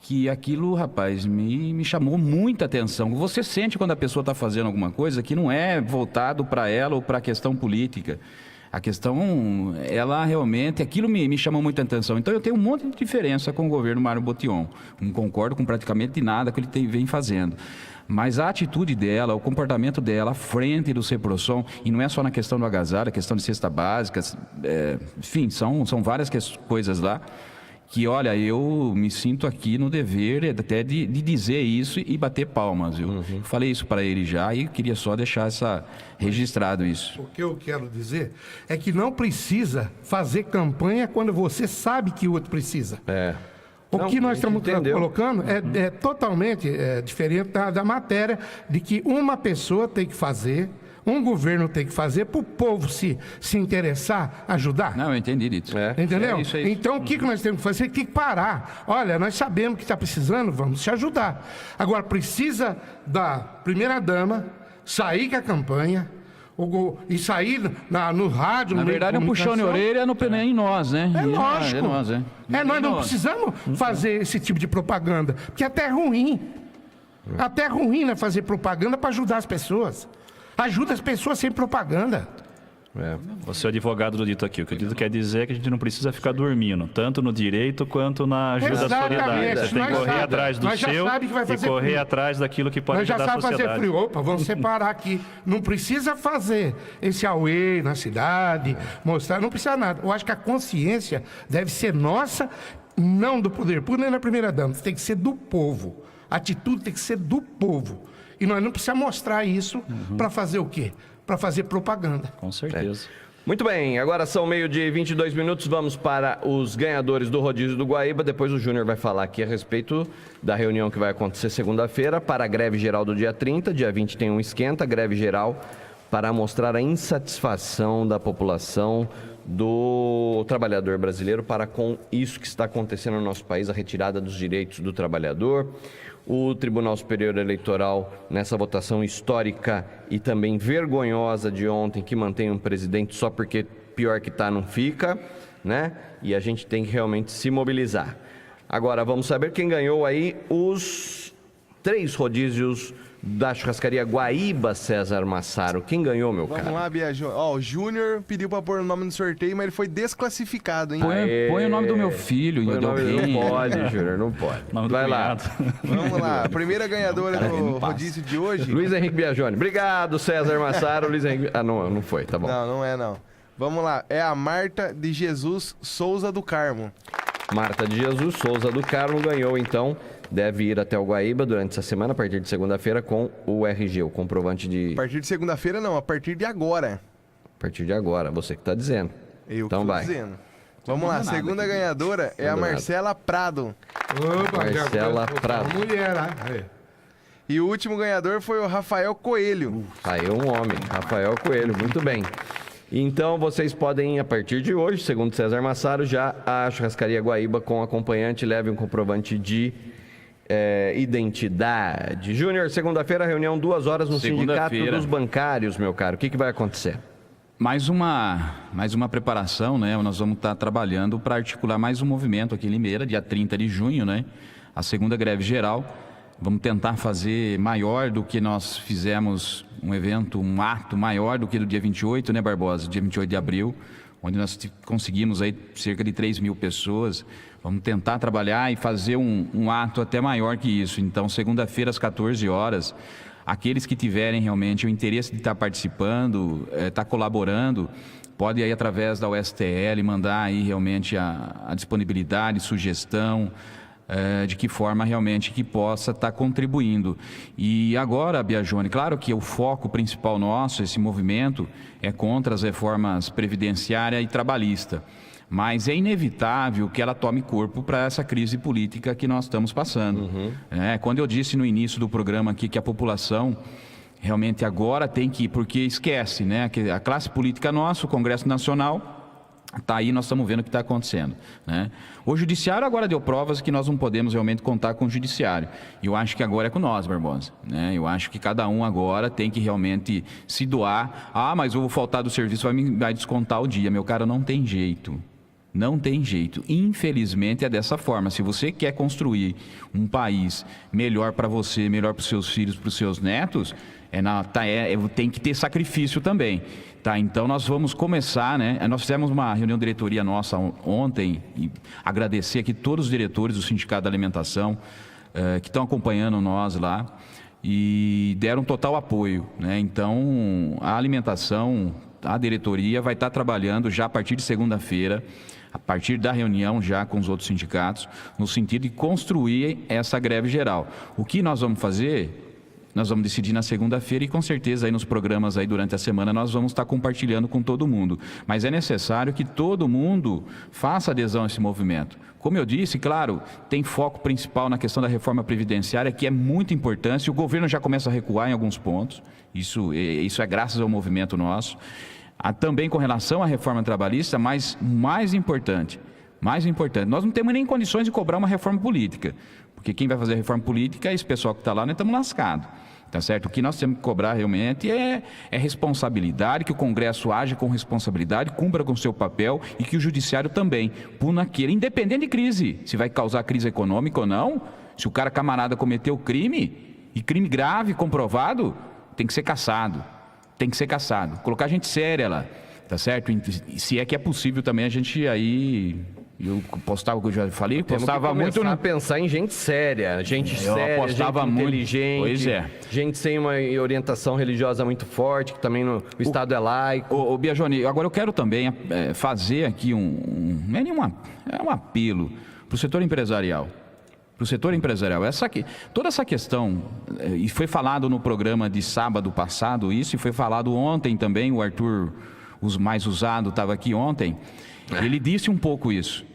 que aquilo, rapaz, me chamou muita atenção. Você sente quando a pessoa está fazendo alguma coisa que não é voltado para ela ou para a questão política. A questão, ela realmente, aquilo me chamou muita atenção. Então eu tenho um monte de diferença com o governo Mário Botion. Não concordo com praticamente nada que ele vem fazendo. Mas a atitude dela, o comportamento dela à frente do Ceprosom, e não é só na questão do agasalho, a questão de cesta básica, enfim, são várias coisas lá, que olha, eu me sinto aqui no dever até de dizer isso e bater palmas, viu? Falei isso para ele já e queria só deixar registrado isso. O que eu quero dizer é que não precisa fazer campanha quando você sabe que o outro precisa. O que nós estamos colocando é totalmente diferente da matéria de que uma pessoa tem que fazer, um governo tem que fazer para o povo se interessar, ajudar. Não, eu entendi disso. Entendeu? É isso. Então, o que nós temos que fazer? Tem que parar. Olha, nós sabemos que está precisando, vamos te ajudar. Agora, precisa da primeira-dama sair com a campanha, e sair no rádio, na verdade, um puxão de orelha em nós, né? É lógico. Nós não precisamos fazer esse tipo de propaganda, porque até é ruim. Até é ruim, né, fazer propaganda para ajudar as pessoas. Ajuda as pessoas sem propaganda. Você é o advogado do Dito aqui. O que o Dito quer dizer é que a gente não precisa ficar dormindo, tanto no direito quanto na ajuda solidária. Você tem que correr atrás do seu e correr atrás daquilo que pode ajudar a sociedade. Nós já sabemos fazer frio. Opa, vamos separar aqui. Não precisa fazer esse auê na cidade, mostrar, não precisa nada. Eu acho que a consciência deve ser nossa, não do poder público nem da primeira-dama. Tem que ser do povo. A atitude tem que ser do povo. E nós não precisamos mostrar isso para fazer o quê? Para fazer propaganda. Com certeza. Muito bem, agora são 12h e 22 minutos, vamos para os ganhadores do Rodízio do Guaíba. Depois o Júnior vai falar aqui a respeito da reunião que vai acontecer segunda-feira para a greve geral do dia 30, dia 20 tem um esquenta, greve geral para mostrar a insatisfação da população do trabalhador brasileiro para com isso que está acontecendo no nosso país, a retirada dos direitos do trabalhador. O Tribunal Superior Eleitoral, nessa votação histórica e também vergonhosa de ontem, que mantém um presidente só porque pior que tá não fica, né? E a gente tem que realmente se mobilizar. Agora, vamos saber quem ganhou aí os 3 rodízios da churrascaria Guaíba, César Massaro. Quem ganhou, meu cara? Vamos lá, Biagione. O Júnior pediu para pôr o nome no sorteio, mas ele foi desclassificado, hein? Põe o nome do meu filho. Não pode, Júnior, não pode. Vai lá. Vamos lá. A primeira ganhadora do rodízio de hoje... Luiz Henrique Biagione. Obrigado, César Massaro. Luiz Henrique... não foi, tá bom. Não é não. Vamos lá. É a Marta de Jesus Souza do Carmo. Marta de Jesus Souza do Carmo ganhou, então... Deve ir até o Guaíba durante essa semana, a partir de segunda-feira, com o RG, o comprovante de... A partir de segunda-feira não, a partir de agora. A partir de agora, você que está dizendo. Então vai. Dizendo. Vamos lá, a segunda ganhadora é a Marcela Prado. Opa, Marcela Prado. Mulher, E o último ganhador foi o Rafael Coelho. Aí um homem, Rafael Coelho, muito bem. Então, vocês podem, a partir de hoje, segundo César Massaro, já a churrascaria Guaíba com acompanhante, leve um comprovante de... identidade. Júnior, segunda-feira, reunião 2 horas no Sindicato dos Bancários, meu caro. O que vai acontecer? Mais uma preparação, né? Nós vamos estar trabalhando para articular mais um movimento aqui em Limeira, dia 30 de junho, né? A segunda greve geral. Vamos tentar fazer maior do que nós fizemos um evento, um ato maior do que do dia 28, né, Barbosa? Dia 28 de abril, onde nós conseguimos aí cerca de 3.000 pessoas. Vamos tentar trabalhar e fazer um ato até maior que isso. Então, segunda-feira, às 14 horas, aqueles que tiverem realmente o interesse de estar participando, estar colaborando, pode aí através da USTL mandar aí realmente a disponibilidade, sugestão, de que forma realmente que possa estar contribuindo. E agora, Biagione, claro que o foco principal nosso, esse movimento, é contra as reformas previdenciária e trabalhista. Mas é inevitável que ela tome corpo para essa crise política que nós estamos passando. Quando eu disse no início do programa aqui que a população realmente agora tem que ir, porque esquece, né? Que a classe política nossa, o Congresso Nacional, está aí, nós estamos vendo o que está acontecendo, né? O Judiciário agora deu provas que nós não podemos realmente contar com o Judiciário. E eu acho que agora é com nós, Barbosa, né? Eu acho que cada um agora tem que realmente se doar. Ah, mas eu vou faltar do serviço, vai descontar o dia. Meu cara, não tem jeito. Não tem jeito. Infelizmente é dessa forma. Se você quer construir um país melhor para você, melhor para os seus filhos, para os seus netos, tem que ter sacrifício também. Tá, então nós vamos começar, né? Nós fizemos uma reunião de diretoria nossa ontem e agradecer aqui todos os diretores do Sindicato da Alimentação que estão acompanhando nós lá e deram total apoio, né? Então a alimentação, a diretoria vai estar trabalhando já a partir de segunda-feira, a partir da reunião já com os outros sindicatos, no sentido de construir essa greve geral. O que nós vamos fazer? Nós vamos decidir na segunda-feira e com certeza aí nos programas aí durante a semana nós vamos estar compartilhando com todo mundo. Mas é necessário que todo mundo faça adesão a esse movimento. Como eu disse, claro, tem foco principal na questão da reforma previdenciária, que é muito importante. O governo já começa a recuar em alguns pontos. Isso é graças ao movimento nosso. Também com relação à reforma trabalhista, mas mais importante, nós não temos nem condições de cobrar uma reforma política. Porque quem vai fazer a reforma política é esse pessoal que está lá, nós estamos lascados. Tá certo? O que nós temos que cobrar realmente é responsabilidade, que o Congresso haja com responsabilidade, cumpra com o seu papel e que o Judiciário também puna aquele, independente de crise, se vai causar crise econômica ou não, se o cara camarada cometeu crime, e crime grave, comprovado, tem que ser cassado. Tem que ser cassado. Colocar gente séria lá, tá certo? E se é que é possível também a gente aí... Eu postava, que eu já falei, postava muito a pensar em gente séria, gente inteligente, pois é. Gente sem uma orientação religiosa muito forte, que também o Estado é laico. Ô Biagione, agora eu quero também fazer aqui um apelo para o setor empresarial. Toda essa questão, e foi falado no programa de sábado passado isso, e foi falado ontem também, o Arthur, os mais usado, estava aqui ontem. Ele disse um pouco isso.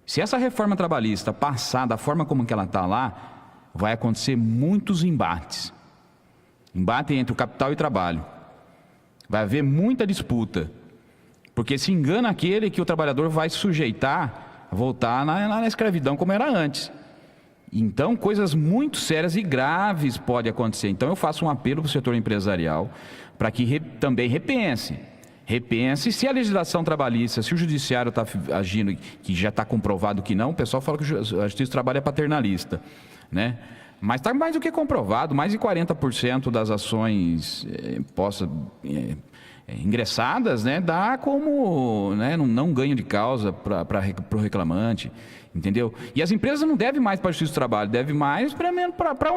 Se essa reforma trabalhista passar da forma como que ela está lá, vai acontecer muitos embates. Embate entre o capital e o trabalho. Vai haver muita disputa. Porque se engana aquele que o trabalhador vai sujeitar a voltar na escravidão como era antes. Então, coisas muito sérias e graves podem acontecer. Então, eu faço um apelo para o setor empresarial para que também repense se a legislação trabalhista, se o judiciário está agindo, que já está comprovado que não, o pessoal fala que a Justiça do Trabalho é paternalista, né? Mas está mais do que comprovado, mais de 40% das ações ingressadas, né, dá como, né, não ganho de causa para o reclamante, entendeu? E as empresas não devem mais para a Justiça do Trabalho, devem mais para a própria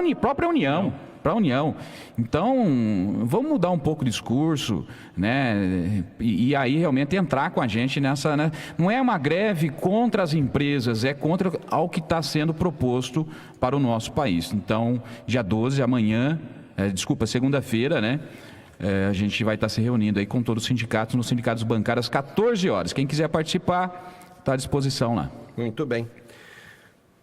União. Para a União. Então, vamos mudar um pouco o discurso, né? E aí realmente entrar com a gente nessa... Né? Não é uma greve contra as empresas, é contra o que está sendo proposto para o nosso país. Então, dia 12, amanhã, segunda-feira, né? A gente vai estar se reunindo aí com todos os sindicatos, nos sindicatos bancários, às 14 horas. Quem quiser participar, está à disposição lá. Muito bem.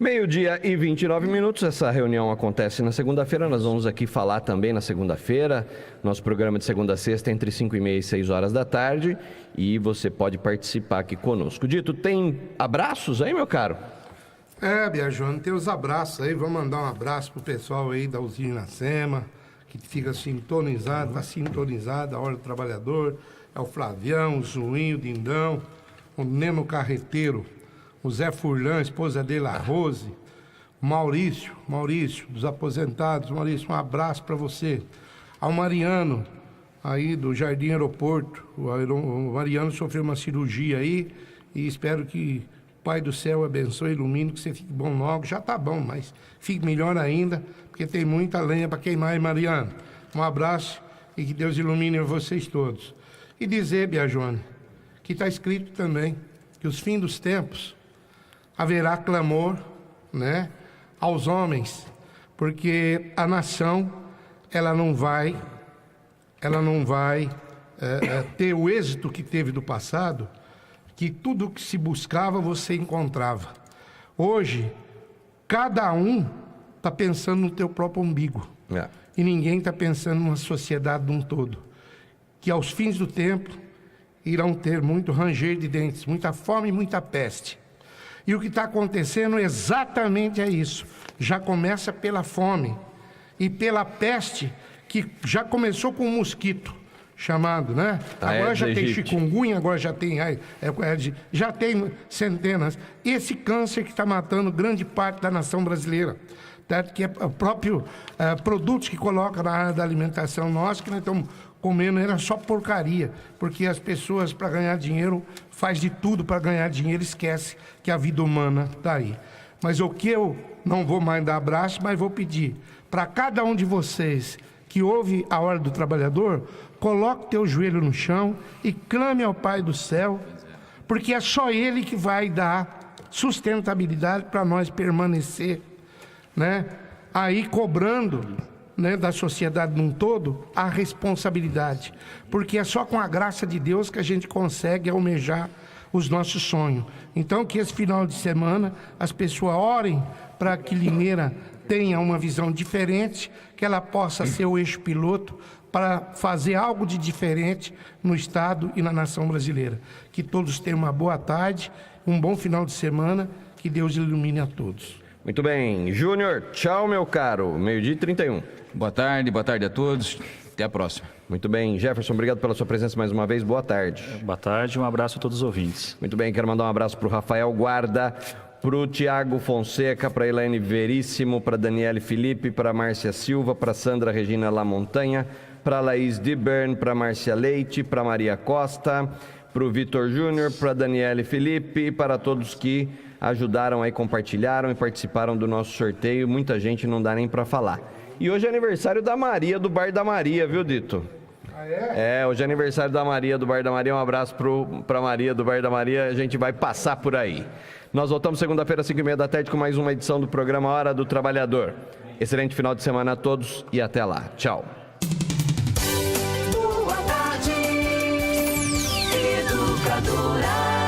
12:29, essa reunião acontece na segunda-feira, nós vamos aqui falar também na segunda-feira, nosso programa de segunda a sexta entre 5h30 e 6 horas da tarde, e você pode participar aqui conosco. Dito, tem abraços aí, meu caro? Biagione, tem os abraços aí, vamos mandar um abraço pro pessoal aí da usina Iracema, que fica sintonizado, está sintonizado, a Hora do Trabalhador, é o Flavião, o Zuinho, o Dindão, o Neno Carreteiro, o Zé Furlan, esposa dele, a Rose, o Maurício, dos aposentados. Maurício, um abraço para você. Ao Mariano, aí do Jardim Aeroporto. O Mariano sofreu uma cirurgia aí e espero que o Pai do Céu abençoe, ilumine, que você fique bom logo. Já tá bom, mas fique melhor ainda, porque tem muita lenha para queimar, hein, Mariano? Um abraço e que Deus ilumine vocês todos. E dizer, Biagione, que está escrito também que os fins dos tempos haverá clamor, né, aos homens, porque a nação ela não vai ter o êxito que teve do passado, que tudo que se buscava você encontrava. Hoje, cada um está pensando no teu próprio umbigo. E ninguém está pensando numa sociedade de um todo. Que aos fins do tempo irão ter muito ranger de dentes, muita fome e muita peste. E o que está acontecendo exatamente é isso. Já começa pela fome e pela peste, que já começou com um mosquito chamado, né? Agora já tem chikungunya, agora já tem já tem centenas. Esse câncer que está matando grande parte da nação brasileira, tá? Que é o próprio produtos que coloca na área da alimentação nossa, que nós estamos comendo, era só porcaria, porque as pessoas, para ganhar dinheiro, faz de tudo para ganhar dinheiro, esquece que a vida humana está aí. Mas o que eu não vou mais dar abraço, mas vou pedir para cada um de vocês que ouve a hora do trabalhador, coloque teu joelho no chão e clame ao Pai do Céu, porque é só Ele que vai dar sustentabilidade para nós permanecer, né, aí cobrando, né, da sociedade num todo a responsabilidade, porque é só com a graça de Deus que a gente consegue almejar os nossos sonhos. Então, que esse final de semana as pessoas orem para que Limeira tenha uma visão diferente, que ela possa ser o eixo piloto para fazer algo de diferente no Estado e na nação brasileira. Que todos tenham uma boa tarde, um bom final de semana, que Deus ilumine a todos. Muito bem. Júnior, tchau, meu caro. 12h31. Boa tarde a todos. Até a próxima. Muito bem. Jefferson, obrigado pela sua presença mais uma vez. Boa tarde. Boa tarde, um abraço a todos os ouvintes. Muito bem, quero mandar um abraço para o Rafael Guarda, para o Tiago Fonseca, para a Elaine Veríssimo, para a Daniele Felipe, para a Márcia Silva, para a Sandra Regina Lamontanha, para a Laís Dibern, para a Márcia Leite, para a Maria Costa, para o Vitor Júnior, para a Daniele Felipe e para todos que ajudaram aí, compartilharam e participaram do nosso sorteio. Muita gente, não dá nem para falar. E hoje é aniversário da Maria, do Bar da Maria, viu, Dito? Hoje é aniversário da Maria, do Bar da Maria. Um abraço para Maria, do Bar da Maria. A gente vai passar por aí. Nós voltamos segunda-feira, às 5h30 da tarde, com mais uma edição do programa Hora do Trabalhador. Excelente final de semana a todos e até lá. Tchau. Boa tarde, educadora.